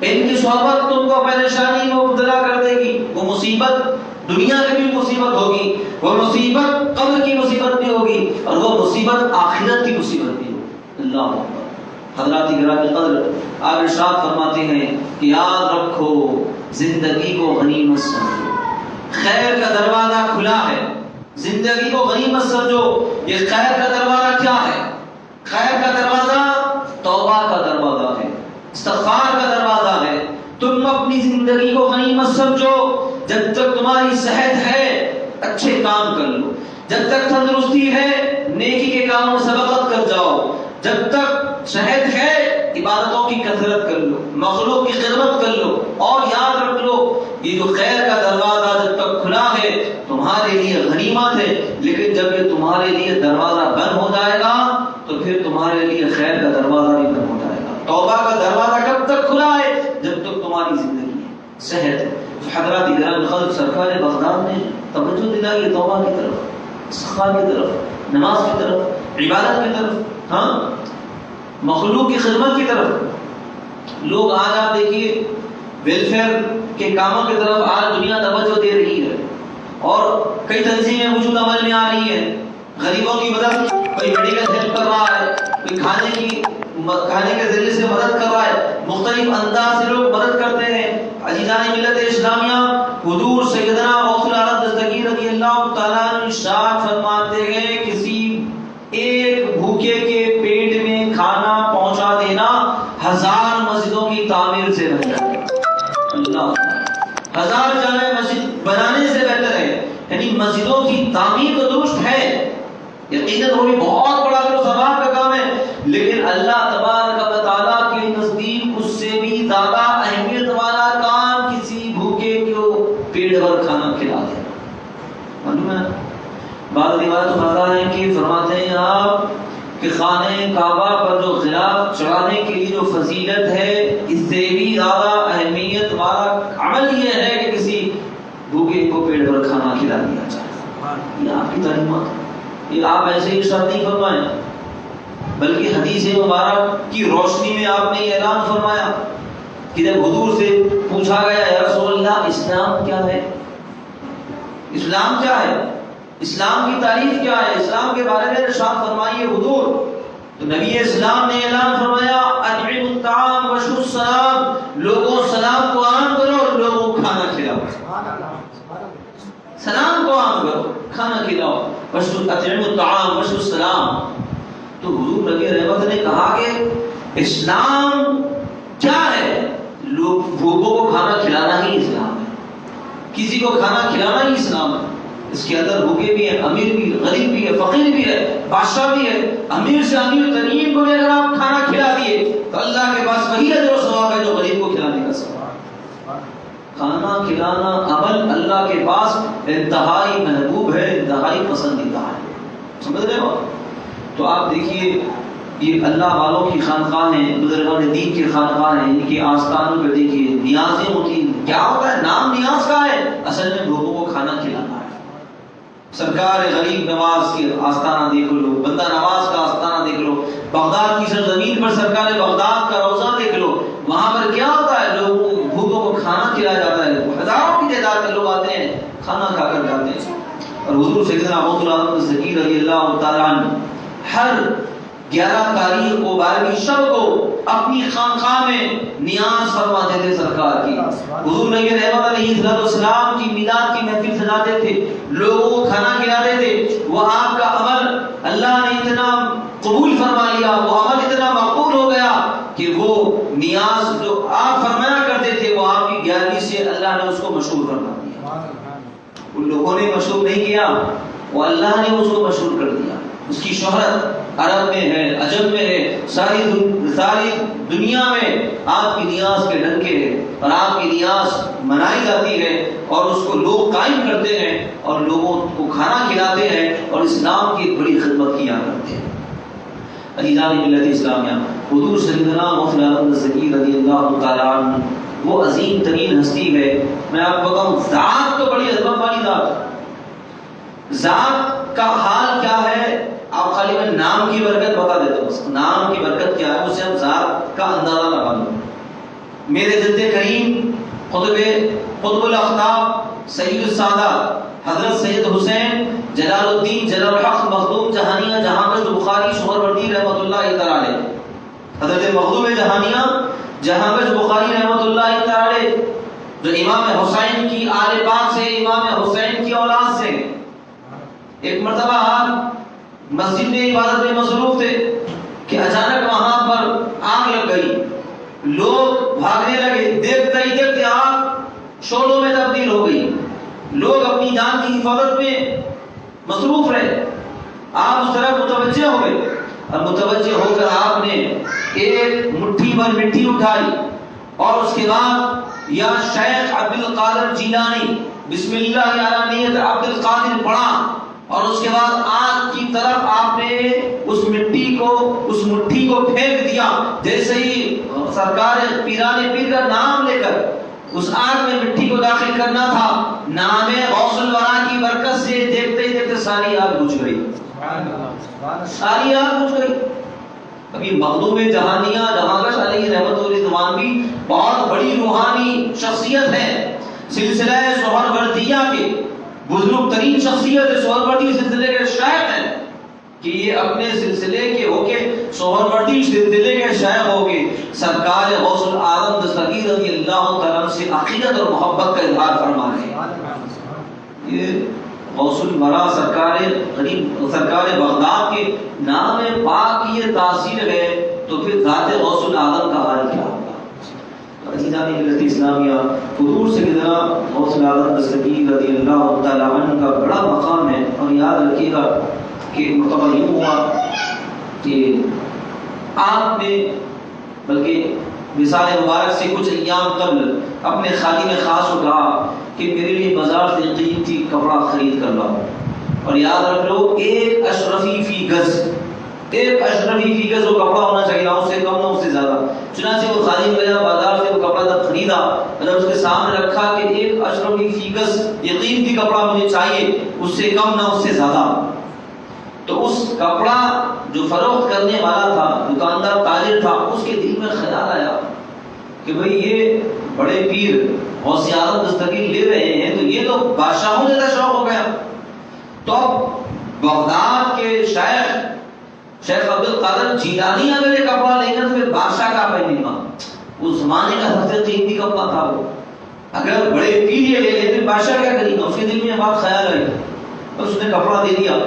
ان کی صحبت تم کو پریشانی میں مبتلا کر دے گی. وہ مصیبت دنیا کی بھی مصیبت ہوگی، وہ مصیبت قبر کی مصیبت بھی ہوگی، اور وہ مصیبت آخرت کی مصیبت بھی ہوگی. اللہ اکبر. حضرات گرامی قدر آپ ارشاد فرماتے ہیں کہ یاد رکھو زندگی کو غنیمت سمجھو، خیر کا دروازہ کھلا ہے، زندگی کو غنیمت سمجھو. یہ خیر کا دروازہ کیا ہے؟ خیر کا دروازہ توبہ کا دروازہ ہے، استغفار کا دروازہ ہے. تم اپنی زندگی کو غنیمت سمجھو. جب تک تمہاری صحت ہے اچھے کام کر لو، جب تک تندرستی ہے نیکی کے کاموں میں سبقت کر جاؤ، جب تک صحت ہے عبادتوں کی کثرت کر لو، مخلوق کی خدمت کر لو. اور یاد رکھ لو یہ جو خیر کا دروازہ جب تک کھلا ہے تمہارے لیے غنیمت ہے، لیکن جب یہ تمہارے لیے دروازہ بند ہو جائے گا تو پھر تمہارے لیے خیر کا دروازہ بھی بند ہو جائے گا. توبہ کا دروازہ کب تک کھلا ہے؟ جب تک تمہاری زندگی ہے، صحت ہے. حضرات گرامی قدر سرکار بغداد نے توجہ دلائی توبہ کی طرف، استغفار کی طرف، نماز کی طرف، عبادت کی طرف، ہاں مخلوق کی خدمت کی طرف. لوگ آج آپ دیکھیے ویلفیئر کے کاموں کی طرف آج دنیا توجہ دے رہی ہے، اور کئی تنظیمیں وجود عمل میں آ رہی ہیں. غریبوں کی مدد، کوئی میڈیکل ہیلپ کر رہا ہے، کوئی کھانے کے ذریعے سے مدد کر رہا ہے، مختلف انداز سے لوگ مدد کرتے ہیں. عزیزان ملت اسلامیہ، حضور سیدنا غوث العالم دستگیر رضی اللہ تعالیٰ عنہ ارشاد فرماتے ہیں کسی ایک بھوکے کے پیٹ میں کھانا پہنچا دینا 1000 مسجدوں کی تعمیر سے بہتر ہے. اللہ 1000 جامع مسجد بنانے سے بہتر ہے. یعنی مسجدوں کی تعمیر تو درست ہے، یقیناً وہ بھی بہت بڑا جو ثواب کا کام ہے، لیکن اللہ تبارک و تعالیٰ کے نزدیک اس سے بھی زیادہ اہمیت والا کام کسی بھوکے کو پیٹ بھر کھانا کھلا دے. معلوم ہے بعض روایت میں ہے کہ فرماتے ہیں آپ کہ خانہ کعبہ پر جو غلاف چڑھانے کے لیے جو فضیلت ہے اس سے بھی زیادہ اہمیت والا عمل یہ ہے کہ کسی بھوکے کو پیٹ بھر کھانا کھلا دیا جائے. یہ آپ کی تعلیمات، یہ آپ ایسے ہی شرط نہیں فرمائیں بلکہ حدیث مبارک کی روشنی میں آپ نے یہ اعلان فرمایا کہ جب حضور سے پوچھا گیا یا رسول اللہ اسلام کیا ہے، اسلام کیا ہے، اسلام کی تعریف کیا ہے، اسلام کے بارے میں ارشاد فرمائیے حضور. تو نبی اسلام نے اعلان فرمایا اطعموا الطعام واشربوا السلام، لوگوں سلام کو عام کرو اور لوگوں کو کھانا کھلاؤ. سلام کو عام کرو، کھانا کھلاؤ. اطعموا الطعام واشربوا السلام. تو حضور نبی رحمت نے کہا کہ اسلام کیا ہے؟ لوگ بھوکوں کو کھانا کھلانا ہی اسلام ہے، کسی کو کھانا کھلانا ہی اسلام ہے. اس کے اندر بھوکے بھی ہیں، امیر بھی، غریب بھی ہے، فقیر بھی ہے، بادشاہ بھی ہے. امیر سے امیر ترین کو بھی اگر آپ کھانا کھلا دیے تو اللہ کے پاس وہی اجر و ثواب ہے جو غریب کو کھلانے کا ثواب. کھانا کھلانا عمل اللہ کے پاس انتہائی محبوب ہے، انتہائی پسندیدہ ہے. سمجھ رہے ہو؟ تو آپ دیکھیے یہ اللہ والوں کی خانقاہ ہیں، بزرگان دین کی خانقاہ ہیں، ان کے آستانوں پہ دیکھیے نیازیں ہوتی ہیں. کیا ہوتا ہے؟ نام نیاز کا ہے، اصل میں لوگوں کو کھانا کھلانا ہے. سرکار غریب نواز کے آستانہ دیکھ لو، بندہ نواز کا آستانہ دیکھ لو، بغداد کی سرزمین پر سرکار بغداد کا روزہ دیکھ لو. وہاں پر کیا ہوتا ہے؟ لوگوں کو بھوکوں کو کھانا کھلایا جاتا ہے. ہزاروں کی تعداد میں لوگ آتے ہیں، کھانا کھا کر جاتے ہیں. اور حضور سیدنا ابو العالم الزکی رضی اللہ تعالیٰ عنہ ہر 11 تاریخ کو 12ویں شب کو اپنی خانقاہ میں نیاز فرماتے تھے سرکار کی. حضور نبی رحمت علیہ السلام کی میلاد کی محفل سجاتے تھے، لوگوں کو کھانا کھلاتے تھے. وہ آپ کا عمل اللہ نے اتنا قبول فرما لیا، وہ عمل اتنا مقبول ہو گیا کہ وہ نیاز جو آپ فرمایا کرتے تھے وہ آپ کی 11ویں سے اللہ نے اس کو مشہور فرما دیا. ان لوگوں نے مشہور نہیں کیا، وہ اللہ نے اس کو مشہور کر دیا. اس کی شہرت عرب میں ہے، عجم میں ہے، ساری دنیا میں آپ کی نیاز کے ڈنکے ہیں اور آپ کی نیاز منائی جاتی ہے اور اس کو لوگ قائم کرتے ہیں اور لوگوں کو کھانا کھلاتے ہیں اور اسلام کی بڑی خدمت کیا کرتے ہیں. عزیزان ملت اسلامیہ، حضور سیدنا غوث اعظم الزکی رضی اللہ تعالیٰ عنہ وہ عظیم ترین ہستی ہے. میں آپ کو بتاؤں ذات تو بڑی عظمت والی ذات کا حال کیا ہے آپ خالی میں نام کی برکت بتا دیتا ہوں. نام کی برکت کیا ہے اس سے ہم ذات کا اندازہ لگا لوں. میرے جد کریم قطب الاقطاب سید السادہ حضرت سید حسین جلال الدین جلال الحق مخدوم جہانیہ جہانگیر بخاری سہروردی رحمۃ اللہ تعالی، حضرت مخدوم جہانیہ جہانگیر بخاری رحمۃ اللہ تعالی جو امام حسین کی آل پاک سے، امام حسین کی اولاد سے. ایک مرتبہ آپ مسجد میں عبادت میں مصروف تھے کہ اچانک وہاں پر آگ لگ گئی. لوگ بھاگنے لگے، دیکھتے ہی دیکھتے آگ شعلوں میں تبدیل ہو گئی. لوگ اپنی جان کی حفاظت میں مصروف رہے. آپ اس طرح متوجہ ہو گئے اور متوجہ ہو کر آپ نے ایک مٹھی پر مٹی اٹھائی اور اس کے بعد یا شیخ عبد القادر جیلانی بسم اللہ علی نیت عبد القادر پڑھا اور اس کے بعد آگ کی طرف آپ نے اس مٹی کو پھینک دیا. جیسے ہی سرکار پیران پیر کا نام لے کر اس آگ میں مٹی کو داخل کرنا تھا، نام غوث الورا کی برکت سے دیکھتے ہی دیکھتے ساری آگ بجھ گئی. ساری آگ بجھ گئی. ابھی مخدوم جہانیہ جہانگیر علیہ رحمت اللہ بھی بہت بڑی روحانی شخصیت ہے. سلسلہ سہروردیہ کے بزرگ ترین شخصیت سہروردی سلسلے کے شیخ ہیں کہ یہ اپنے سلسلے کے ہو کے سہروردی سلسلے کے شیخ ہو کے سرکار غوث العالم دستگیر رضی اللہ تعالیٰ سے عقیدت اور محبت کا اظہار فرما رہے ہیں. یہ غوث الورا سرکار بغداد کے نام پاک کی یہ تاثیر ہے تو پھر ذات غوث العالم کا حال کیا ہوگا. عزیزان ملت اسلامیہ، حضور سیدنا غوث العالم دستگیر رضی اللہ تعالیٰ عنہ کا بڑا مقام ہے. اور یاد رکھیے گا کہ مرتبہ یوں ہوا کہ آپ نے بلکہ وصال مبارک سے کچھ ایام قبل اپنے خادم خاص کو کہا کہ میرے لیے بازار سے قیمتی کپڑا خرید کر لاؤ، اور یاد رکھ لو ایک اشرفی فی گز، ایک اشرفی فی گز وہ کپڑا ہونا چاہیے، نہ اس سے کم نہ اس سے زیادہ۔ چنانچہ وہ خادم گیا بازار سے وہ کپڑا جب خریدا، جب اس کے سامنے رکھا کہ ایک اشرفی فی گز یہ قیمتی کپڑا مجھے چاہیے، اس سے کم نہ اس سے زیادہ، تو اس کپڑا جو فروخت کرنے والا تھا، دکاندار تاجر تھا، اس کے دل میں خیال آیا کہ بھئی یہ بڑے پیر غوث اعظم دستگیر لے رہے ہیں تو یہ تو بادشاہوں جیسا شوق ہو گیا۔ تو اب بغداد کے شیخ عبد القادر جیلانی اگر یہ کپڑا لے گا تو پھر بادشاہ کا پہنے گا، اس زمانے کا سب سے قیمتی کپڑا تھا وہ، اگر بڑے پیر یہ لے لے تو بادشاہ کیا کرے گا؟ اس کے دل میں بات خیال آئی اور اس نے کپڑا دے دیا۔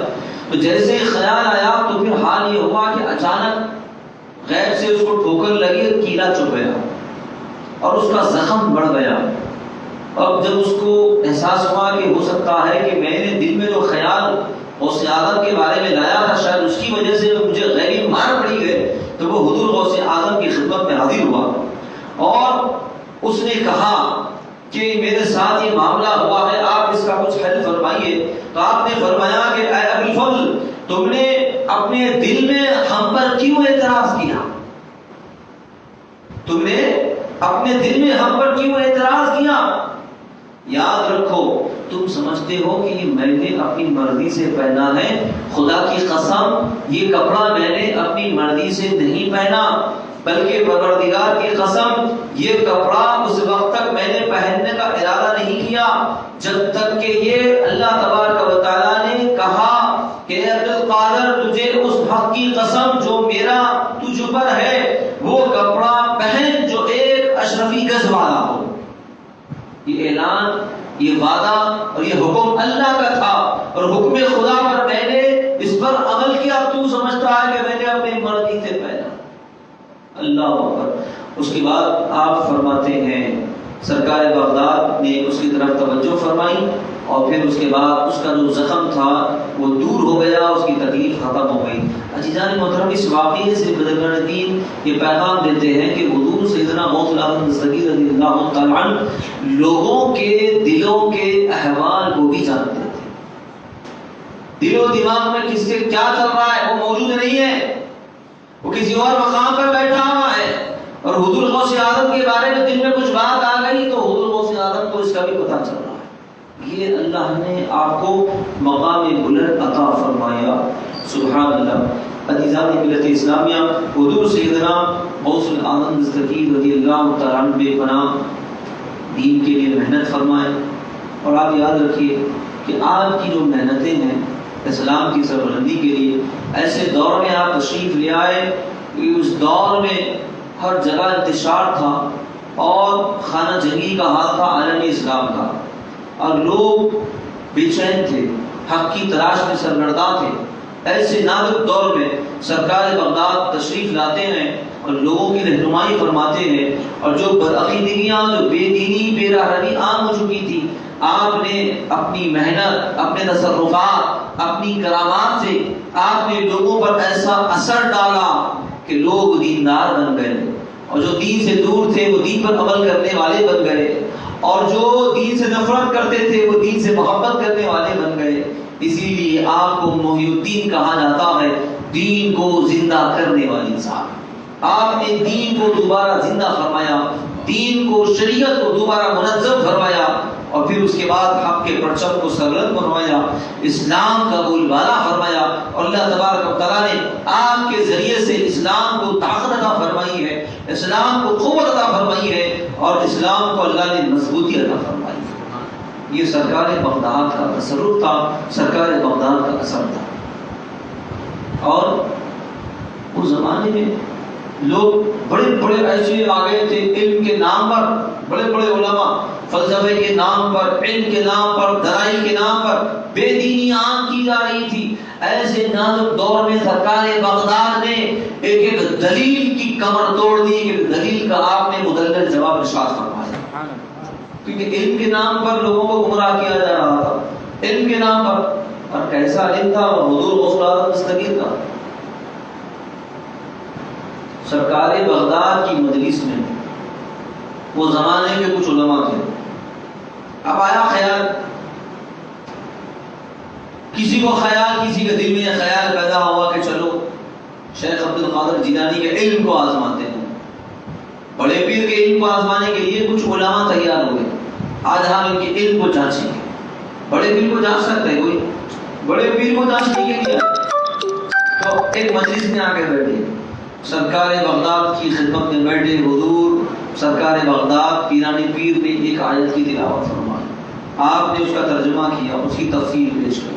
تو جیسے خیال آیا تو پھر حال یہ ہوا کہ اچانک غیب سے اس کو ٹھوکر لگی اور کیڑا چبھ گیا اور اس کا زخم بڑھ گیا۔ اور جب اس کو احساس ہوا کہ ہو سکتا ہے کہ میں نے دل میں جو خیال غوث اعظم کے بارے میں لایا تھا شاید اس کی وجہ سے مجھے غیبی مار پڑی گئے، تو وہ حضور غوث اعظم کی خدمت میں حاضر ہوا اور اس نے کہا کہ میرے ساتھ یہ معاملہ ہوا ہے، آپ اس کا کچھ حل فرمائیے۔ تو آپ نے فرمایا کہ اے ابی الفضل، تم نے اپنے دل میں ہم پر کیوں اعتراض کیا؟ تم نے اپنے دل میں ہم پر کیوں اعتراض کیا؟ یاد رکھو تم سمجھتے ہو کہ یہ میں نے اپنی مرضی سے پہنا ہے، خدا کی قسم یہ کپڑا میں نے اپنی مرضی سے نہیں پہنا، بلکہ پروردگار کی قسم یہ کپڑا اس وقت تک میں نے پہننے کا ارادہ نہیں کیا جب تک کہ یہ اللہ تبارک و تعالیٰ نے کہا کہ عبد القادر تجھے اس حق کی قسم جو میرا تجھ پر ہے وہ کپڑا پہن جو ایک اشرفی گز والا ہو۔ یہ اعلان، یہ وعدہ اور یہ حکم اللہ کا تھا اور حکم خدا پر میں نے اس پر عمل کیا۔ تو سمجھتا ہے کہ میں نے اپنی مرضی سے پہنا؟ اللہ اکبر۔ اس کے بعد آپ فرماتے ہیں سرکار بغداد نے اس کی طرف توجہ فرمائی اور پھر اس کے بعد اس کا جو زخم تھا وہ دور ہو گیا، اس کی تکلیف ختم ہو گئی۔ عزیزان محترم، اس واقعے سے بزرگان دین یہ پیغام دیتے ہیں کہ حضور سیدنا غوث الاعظم دستگیر رضی اللہ تعالیٰ عنہ لوگوں کے دلوں کے احوال کو بھی جانتے تھے۔ دل و دماغ میں کس کے کیا چل رہا ہے وہ موجود نہیں ہے، وہ کسی اور مقام پر بیٹھا ہوا ہے، اور حضور غوث اعظم کے بارے میں دل میں کچھ بات آ گئی تو حضور غوث اعظم کو اس کا بھی پتہ چل رہا ہے۔ یہ اللہ نے آپ کو مقام بلند عطا فرمایا، سبحان اللہ۔ عزیزان ملت اسلامیہ، حضور سیدنا غوث الاعظم دستگیر رضی اللہ تعالیٰ عنہ بے پناہ دین کے لیے محنت فرمائے، اور آپ یاد رکھیے کہ آپ کی جو محنتیں ہیں اسلام کی سربلندی کے لیے، ایسے دور میں آپ تشریف لے آئے کہ اس دور میں ہر جگہ انتشار تھا اور خانہ جنگی کا حال تھا عالم اسلام کا، اور لوگ بے چین تھے، حق کی تلاش میں سرگرداں تھے۔ ایسے نازک دور میں سرکار بغداد تشریف لاتے ہیں اور لوگوں کی رہنمائی فرماتے ہیں، اور جو بدعقیدگیاں، جو بے دینی، بے راہبی عام ہو چکی تھی، آپ نے اپنی محنت، اپنے تصرفات، اپنی کرامات سے آپ نے لوگوں پر ایسا اثر ڈالا کہ لوگ دیندار بن گئے، اور جو دین سے دور تھے وہ دین پر عمل کرنے والے بن گئے، اور جو دین سے نفرت کرتے تھے وہ دین سے محبت کرنے والے بن گئے۔ اسی لیے آپ کو محی الدین کہا جاتا ہے، دین کو زندہ کرنے والی ذات۔ آپ نے دین کو دوبارہ زندہ فرمایا، دین کو، شریعت کو دوبارہ منظم فرمایا، اور پھر اس کے بعد حق کے پرچم کو سربلند فرمایا، اسلام کا بول بالا فرمایا، اور اللہ تبارک و تعالیٰ نے آپ کے ذریعے سے اسلام کو طاقت عطا فرمائی ہے، اسلام کو قوت عطا فرمائی ہے، اور اسلام کو اللہ نے مضبوطی عطا فرمائی۔ یہ سرکار بغداد کا تصرف تھا، سرکار بغداد کا اثر تھا۔ اور اس زمانے میں لوگ بڑے بڑے ایسے آ گئے تھے علم کے نام پر، بڑے بڑے علماء فلسفے کے نام پر، علم کے نام پر، درائی کے نام پر بے دینی عام کی جا رہی تھی۔ ایسے نازک دور میں سرکار بغداد نے ایک ایک دلیل کی کمر توڑ دی کہ دلیل کا آپ نے مدلل جواب ارشاد فرمایا، کیونکہ علم کے نام پر لوگوں کو گمراہ کیا جا رہا تھا، علم کے نام پر۔ اور کیسا علم تھا؟ حضور غوث الاعظم دستگیر کا۔ سرکار بغداد کی مجلس میں وہ زمانے کے کچھ علماء تھے. اب آیا خیال، کسی کے دل میں خیال پیدا ہوا کہ چلو شیخ عبد القادر جیلانی کے علم کو آزماتے ہیں. بڑے پیر کے علم کو آزمانے کے لیے کچھ علماء تیار ہوئے. آج ہم ان کے علم کو جانچیں گے. بڑے پیر کو جانچ سکتے ہیں کوئی؟ بڑے پیر کو جانچنے کے لیے تو ایک مجلس میں آ کے بیٹھے، سرکار بغداد کی خدمت میں بیٹھے. حضور سرکار بغداد پیرانی پیر نے ایک آیت کی تلاوت فرمائی. آپ نے اس کا ترجمہ کیا، اس کی تفسیر پیش کی.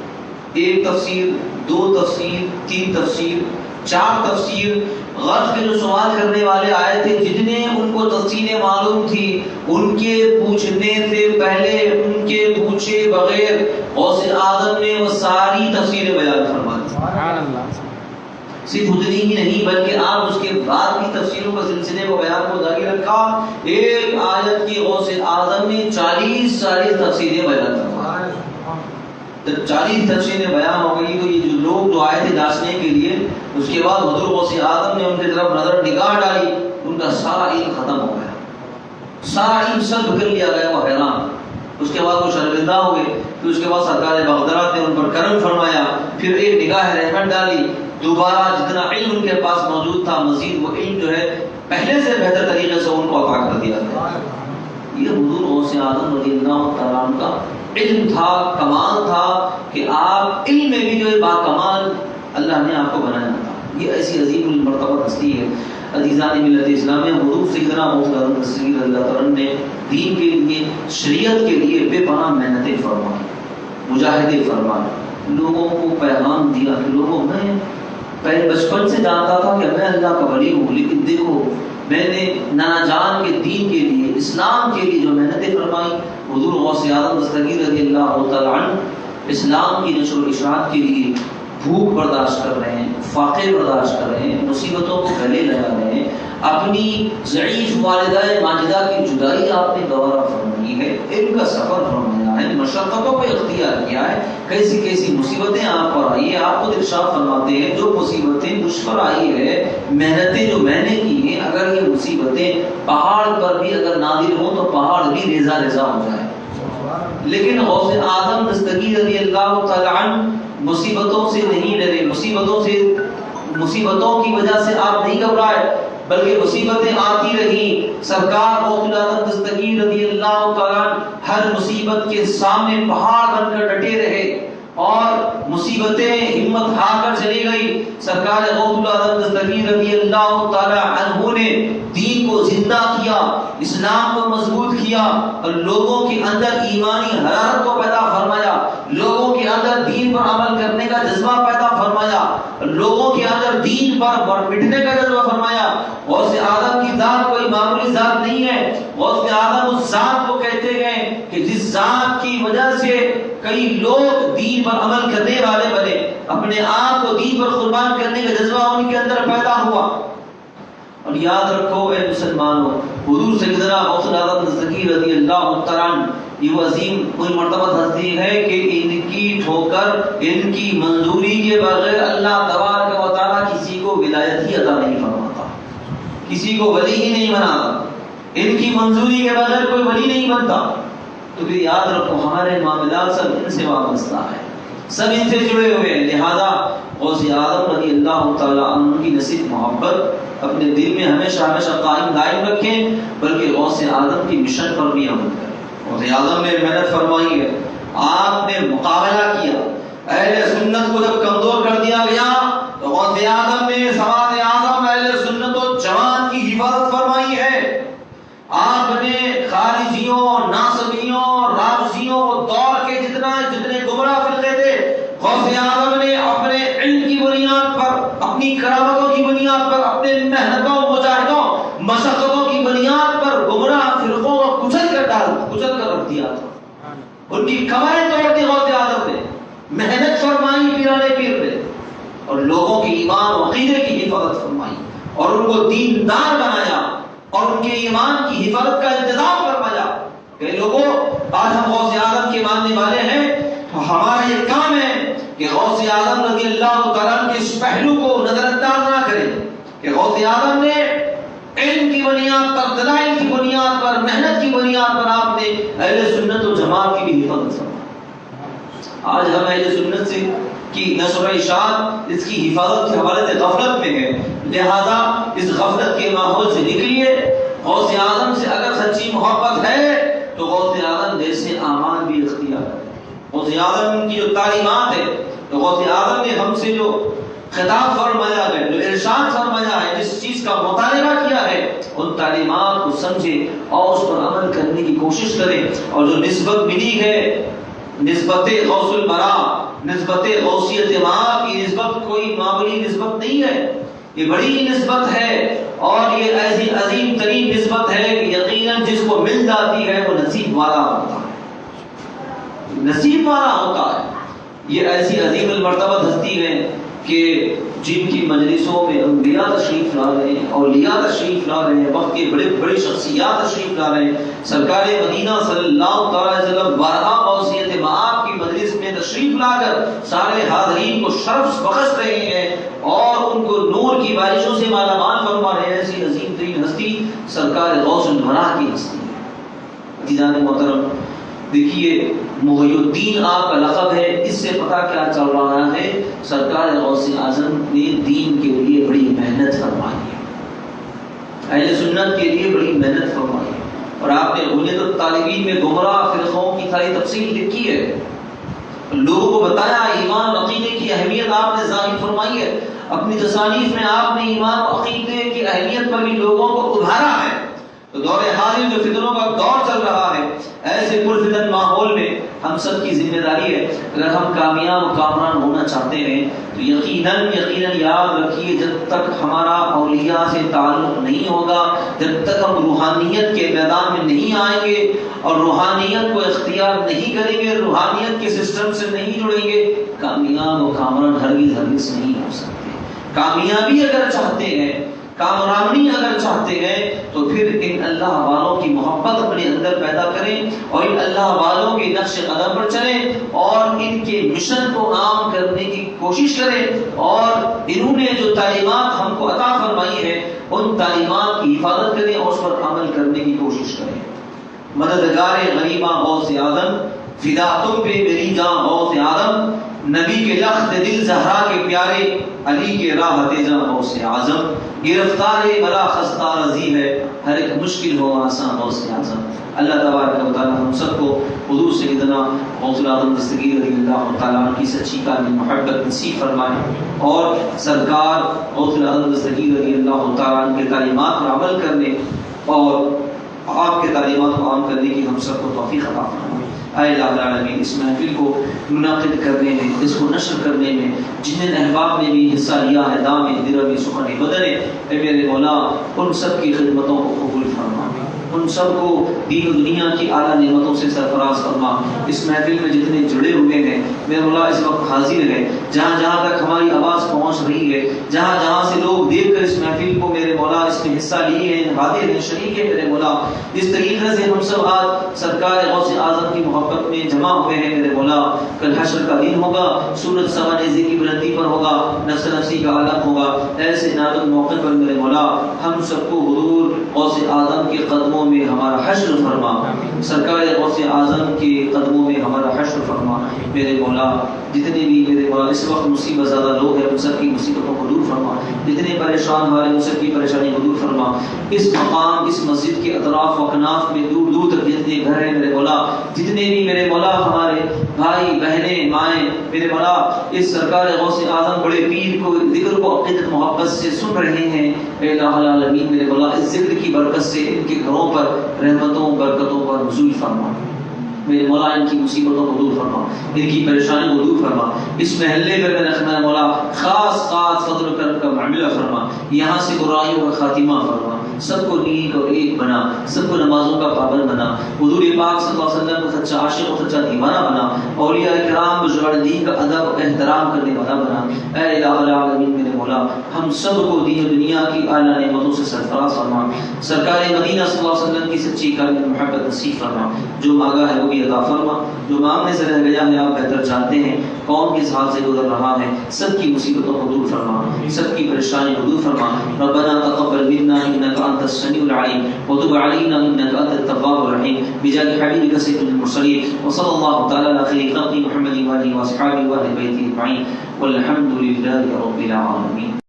ایک تفسیر، دو تفسیر، تین تفسیر، چار تفسیر. غرض کے جو سوال کرنے والے آئے تھے جتنے ان کو تفسیریں معلوم تھی، ان کے پوچھنے سے پہلے، ان کے پوچھے بغیر غوث اعظم نے وہ ساری تفسیریں بیان فرما دی. سبحان اللہ. صرف اتنی ہی نہیں بلکہ آپ اس کے بعد کی تفسیروں کا سلسلے کو بیان کو جاری رکھا. ایک آیت کی غوث اعظم نے 40 تفسیریں بیان فرمائی. جب 40 تفسیریں بیان ہو گئی تو یہ جو لوگ جو آئے تھے جانچنے کے لیے، اس کے بعد حضور غوث اعظم نے ان کی طرف نظر نگاہ ڈالی، ان کا سارا علم ختم ہو گیا، سارا علم سلب کر لیا گیا. وہ حیران. اس کے بعد وہ شرمندہ ہو گئے. پھر اس کے بعد سرکار بغداد نے ان پر کرم فرمایا. پھر ایک نگاہ رحمت ڈالی. دوبارہ جتنا علم ان کے پاس موجود تھا مزید وہ علم جو ہے پہلے سے بہتر طریقے سے ان کو عطا کر دیا گیا. یہ حضور غوث اعظم رضی اللہ تعالیٰ عنہ کا علم تھا، کمال تھا کہ آپ علم میں بھی جو ہے باکمال اللہ نے آپ کو بنایا تھا. یہ ایسی عظیم المرتبہ ہستی ہے. عزیزان ملت اسلامیہ، حضور سیدنا محترم رسول اللہ تعالیٰ نے دین کے لیے، شریعت کے لیے بے پناہ محنتیں فرمائیں، مجاہدے فرمائے، لوگوں کو پیغام دیا کہ لوگوں، میں پہلے بچپن سے جانتا تھا کہ میں اللہ کا ولی ہوں، لیکن دیکھو میں نے نانا جان کے دین کے لیے، اسلام کے لیے جو محنتیں فرمائی. حضور غوث اعظم دستگیر رضی اللہ تعالیٰ عنہ اسلام کی نشر و اشاعت کے لیے بھوک برداشت کر رہے ہیں، فاقے برداشت کر رہے ہیں، مصیبتوں کو گلے لگا رہے ہیں. اپنی ضعیف والدہ ماجدہ کی جدائی آپ نے گوارا فرمائی ہے، علم کا سفر فرمایا ہے، مشقتوں کو اختیار کیا ہے. کیسی کیسی مصیبتیں آپ پر آئی ہیں. آپ خود ارشاد فرماتے ہیں جو مصیبتیں مجھ پر آئی ہے، محنتیں جو میں نے کی ہیں، اگر یہ مصیبتیں پہاڑ پر بھی اگر نازل ہوں تو پہاڑ بھی ریزہ ریزہ ہو جائے. لیکن غوث اعظم دستگیر رضی اللہ تعالیٰ عنہ مصیبتوں سے نہیں ڈرے. مصیبتوں کی وجہ سے آپ نہیں گھبرائے، بلکہ مصیبتیں آتی رہی. سرکار غوث اعظم دستگیر رضی اللہ تعالیٰ ہر مصیبت کے سامنے پہاڑ بن کر ڈٹے رہے اور مصیبتیں ہمت ہار کر چلی گئی. سرکار غوث اعظم دستگیر رضی اللہ تعالیٰ عنہ نے دین کو زندہ کیا، اسلام کو مضبوط کیا اور لوگوں کے اندر ایمانی حرارت کو پیدا فرمایا، لوگوں کے اندر دین پر عمل کرنے کا جذبہ پیدا فرمایا، لوگوں کے اندر دین پر مٹنے کا جذبہ فرمایا. غوث اعظم کی ذات کوئی معمولی ذات نہیں ہے. غوث اعظم اس ذات کو کہتے ہیں کہ جس ذات کی وجہ سے کئی لوگ دین پر عمل کرنے والے بنے، اپنے آپ کو دین پر قربان کرنے کا جذبہ ان کے اندر پیدا ہوا. اور یاد رکھو اے مسلمانوں، حضور سیدنا غوث اعظم دستگیر رضی اللہ تعالیٰ عنہ یہ عظیم کوئی مرتبہ ہستی ہے کہ ان کی ٹھوکر، ان کی منظوری کے بغیر اللہ تبارک و تعالیٰ کسی کو ولایت ہی عطا نہیں فرماتا، کسی کو ولی ہی نہیں بناتا. ان کی منظوری کے بغیر کوئی ولی نہیں بنتا. تو پھر یاد رکھو ہمارے معاملات سب ان سے وابستہ ہے، سب ان سے جڑے ہوئے ہیں. لہذا غوث اعظم رضی اللہ تعالیٰ عنہ کی نصیب محبت اپنے دل میں ہمیشہ ہمیشہ قائم دائم رکھیں، بلکہ غوث اعظم کی مشن پر بھی عمل کریں. غوث اعظم نے محنت فرمائی ہے، آپ نے مقابلہ کیا. اہل سنت کو جب کمزور کر دیا گیا تو غوث اعظم نے سواد اعظم اہل سنت و جماعت کی حفاظت فرمائی ہے. آپ نے خارجیوں، ناصبیوں، رافضیوں دور کے جتنے گمراہ فرقے تھے، غوث اعظم نے اپنے علم کی بنیاد پر، اپنی کرامتوں کی بنیاد پر، اپنے محنتوں، مجاہدوں، مشقتوں کی بنیاد پر گمراہ فرقوں کو کچل کر رکھ دیا تھا. ان کی کمریں توڑ دی غوث اعظم نے، محنت فرمائی پیرانے پیر نے، اور لوگوں کی ایمان و عقیدے کی حفاظت فرمائی اور ان کو دیندار بنایا اور ان کے ایمان کی حفاظت کا انتظام فرمایا. کہ لوگوں آج ہم غوث اعظم کے ماننے والے ہیں تو ہمارا یہ کام ہے کہ غوث اعظم رضی اللہ تعالیٰ کے اس پہلو کو نظر انداز نہ کریں کہ غوث اعظم نے اہل سنت و جماعت کی بھی حفاظت فرما۔ آج ہم اہل سنت سے کی نشر و اشاعت اس کی حفاظت کے حوالے سے غفلت میں ہے، لہذا اس غفلت کے ماحول سے نکلیے۔ غوث اعظم سے اگر سچی محبت ہے تو غوث اعظم جیسے اعمال بھی اختیار کریں۔ غوث اعظم کی جو تعلیمات ہے، تو غوث اعظم نے ہم سے جو خطاب فرمایا ہے، جو ارشاد فرمایا ہے، جس چیز کا مطالبہ کیا ہے، ان تعلیمات کو سمجھے اور اس پر عمل کرنے کی کوشش کریں۔ اور جو نسبت ملی ہے، نسبت غوث البرا، نسبت غوثیت مآب، یہ نسبت کوئی معمولی نسبت نہیں ہے، یہ بڑی نسبت ہے اور یہ ایسی عظیم ترین نسبت ہے کہ یقیناً جس کو مل جاتی ہے وہ نصیب والا ہوتا ہے، نصیب والا ہوتا ہے۔ یہ ایسی عظیم المرتبہ ہستی ہے کہ جن کی مجلسوں میں انبیاء تشریف لا رہے ہیں، اولیاء تشریف لا رہے ہیں، وقت کے بڑے بڑے شخصیات تشریف لا رہے ہیں۔ سرکار مدینہ صلی اللہ علیہ وسلم بارہا غوثیت مآب کی مجلس میں تشریف لا کر سارے حاضرین کو شرف بخش رہے ہیں اور ان کو نور کی بارشوں سے مالا مال فرما رہے ہیں۔ ایسی عظیم ترین ہستی سرکار غوث البرا کی ہستی ہے۔ عزیزان محترم، دیکھیے محی الدین آپ کا لقب ہے، اس سے پتہ کیا چل رہا ہے، سرکار غوث اعظم نے دین کے لیے بڑی محنت فرمائی ہے، اہل سنت کے لیے بڑی محنت فرمائی ہے۔ اور آپ نے غنیت الطالبین میں گمراہ فرقوں کی ساری تفصیل لکھی ہے، لوگوں کو بتایا ایمان و عقیدے کی اہمیت آپ نے ظاہر فرمائی ہے۔ اپنی تصانیف میں آپ نے ایمان و عقیدے کی اہمیت پر بھی لوگوں کو ابھارا ہے۔ تو دور حاضر جو فتنوں کا دور چل رہا ہے، ایسے پرفتن ماحول میں ہم سب کی ذمہ داری ہے، اگر ہم کامیاب و کامران ہونا چاہتے ہیں تو یقیناً یاد رکھیے، جب تک ہمارا اولیاء سے تعلق نہیں ہوگا، جب تک ہم روحانیت کے میدان میں نہیں آئیں گے اور روحانیت کو اختیار نہیں کریں گے، روحانیت کے سسٹم سے نہیں جڑیں گے، کامیاب و کامران ہرگز نہیں ہو سکتے۔ کامیابی اگر چاہتے ہیں، کامرانی اگر چاہتے ہیں تو پھر ان اللہ والوں کی محبت اپنے اندر پیدا کریں اور ان اللہ والوں کے نقش قدم پر چلیں اور ان کے مشن کو عام کرنے کی کوشش کریں، اور انہوں نے جو تعلیمات ہم کو عطا فرمائی ہے ان تعلیمات کی حفاظت کریں اور اس پر عمل کرنے کی کوشش کریں۔ مددگار غریباں غوث اعظم، فدا تم پہ میری جاں غوث اعظم، نبی کے لخت دل زہرا کے پیارے، علی کے راہ تیزاں غوث اعظم، گرفتار بلا خستہ رضی ہے، ہر ایک مشکل ہو آسان غوث اعظم۔ اللہ تبارک و تعالی ہم سب کو حضور سیدنا غوث اعظم دستگیر رضی اللہ تعالیٰ عنہ کی سچی کامل محبت نصیب فرمائے اور سرکار غوث اعظم دستگیر رضی اللہ تعالیٰ عنہ کے تعلیمات پر عمل کرنے اور آپ کے تعلیمات کو عام کرنے کی ہم سب کو توفیق عطا فرمائے۔ اے الہ العالمین، اس محفل کو منعقد کرنے میں، اس کو نشر کرنے میں جن احباب نے بھی حصہ لیا ہے، دام درمی سخن بدنے، اے میرے مولا ان سب کی خدمتوں کو قبول فرما، ان سب کو دین و دنیا کی اعلیٰ نعمتوں سے سرفراز فرما۔ اس محفل میں جتنے جڑے ہوئے ہیں میرے مولا اس وقت حاضر ہیں، جہاں جہاں تک ہماری آواز پہنچ رہی ہے، جہاں جہاں سے لوگ دیکھ کر اس محفل کو میرے مولا اس میں حصہ لیے ہیں، حاضر ہیں، شریک ہیں میرے مولا، اس طریقے سے ہم سب آج سرکار غوث اعظم کی محبت میں جمع ہوئے ہیں میرے مولا۔ کل حشر کا دن ہوگا، سورج سوا نیزے کی بلندی پر ہوگا، نفس نفسی کا عالم ہوگا، ایسے نازک موقع پر میرے مولا ہم سب کو حضور غوث اعظم کے قدموں میں ہمارا حشر فرما، سرکار غوث اعظم کے قدموں میں ہمارا حشر فرما میرے مولا۔ جتنے بھی میرے مولا اس وقت مصیبت زیادہ لوگ ہیں ان سب کی مصیبتوں کو دور فرما، جتنے پریشان ہمارے ان سب کی پریشانی کو دور فرما۔ اس مقام اس مسجد کے اطراف و اکناف میں دور دور تک جتنے گھر ہیں میرے مولا، جتنے بھی میرے مولا ہمارے بھائی بہنیں مائیں میرے مولا اس سرکار غوث اعظم بڑے پیر کو ذکر کو عقیدت محبت سے سن رہے ہیں، اے الہ العالمین میرے مولا اس ذکر کی برکت سے ان کے گھروں پر رحمتوں برکتوں پر نزول فرما میرے مولا، ان کی مصیبتوں کو دور فرما، ان کی پریشانی کو دور فرما۔ اس محلے میں میرے مولا خاص فضل و کرم کا معاملہ فرما، یہاں سے برائیوں کا خاتمہ فرما، سب کو نیک اور ایک بنا، سب کو نمازوں کا پابند بنا، حضور پاک صلی اللہ علیہ وسلم کو سچا عاشق اور سچا دیوانہ بنا، اولیاء کرام بزرگان دین کا ادب و احترام کرنے والا بنا۔ اے الہ العالمین میرے مولا ہم سب کو دین و دنیا کی اعلیٰ نعمتوں سے سرفراز فرما، سرکار مدینہ صلی اللہ علیہ وسلم کی سچی کامل محبت نصیب فرما، جو مانگا ہے وہ بھی عطا فرما، جو مانگنے سے رہ گیا ہے آپ بہتر جانتے ہیں، قوم کس حال سے گزر رہا ہے، سب کی مصیبتوں کو دور فرما، سب کی پریشانی کو دور فرما۔ ربنا تقبل منا انک أنت السميع العليم وتب علينا إنك أنت التواب الرحيم بجاه حبيبك سيد المرسلين وصلى الله تعالى على خير خلق محمد وآله وأصحابه وأهل بيته أجمعين والحمد لله رب العالمين.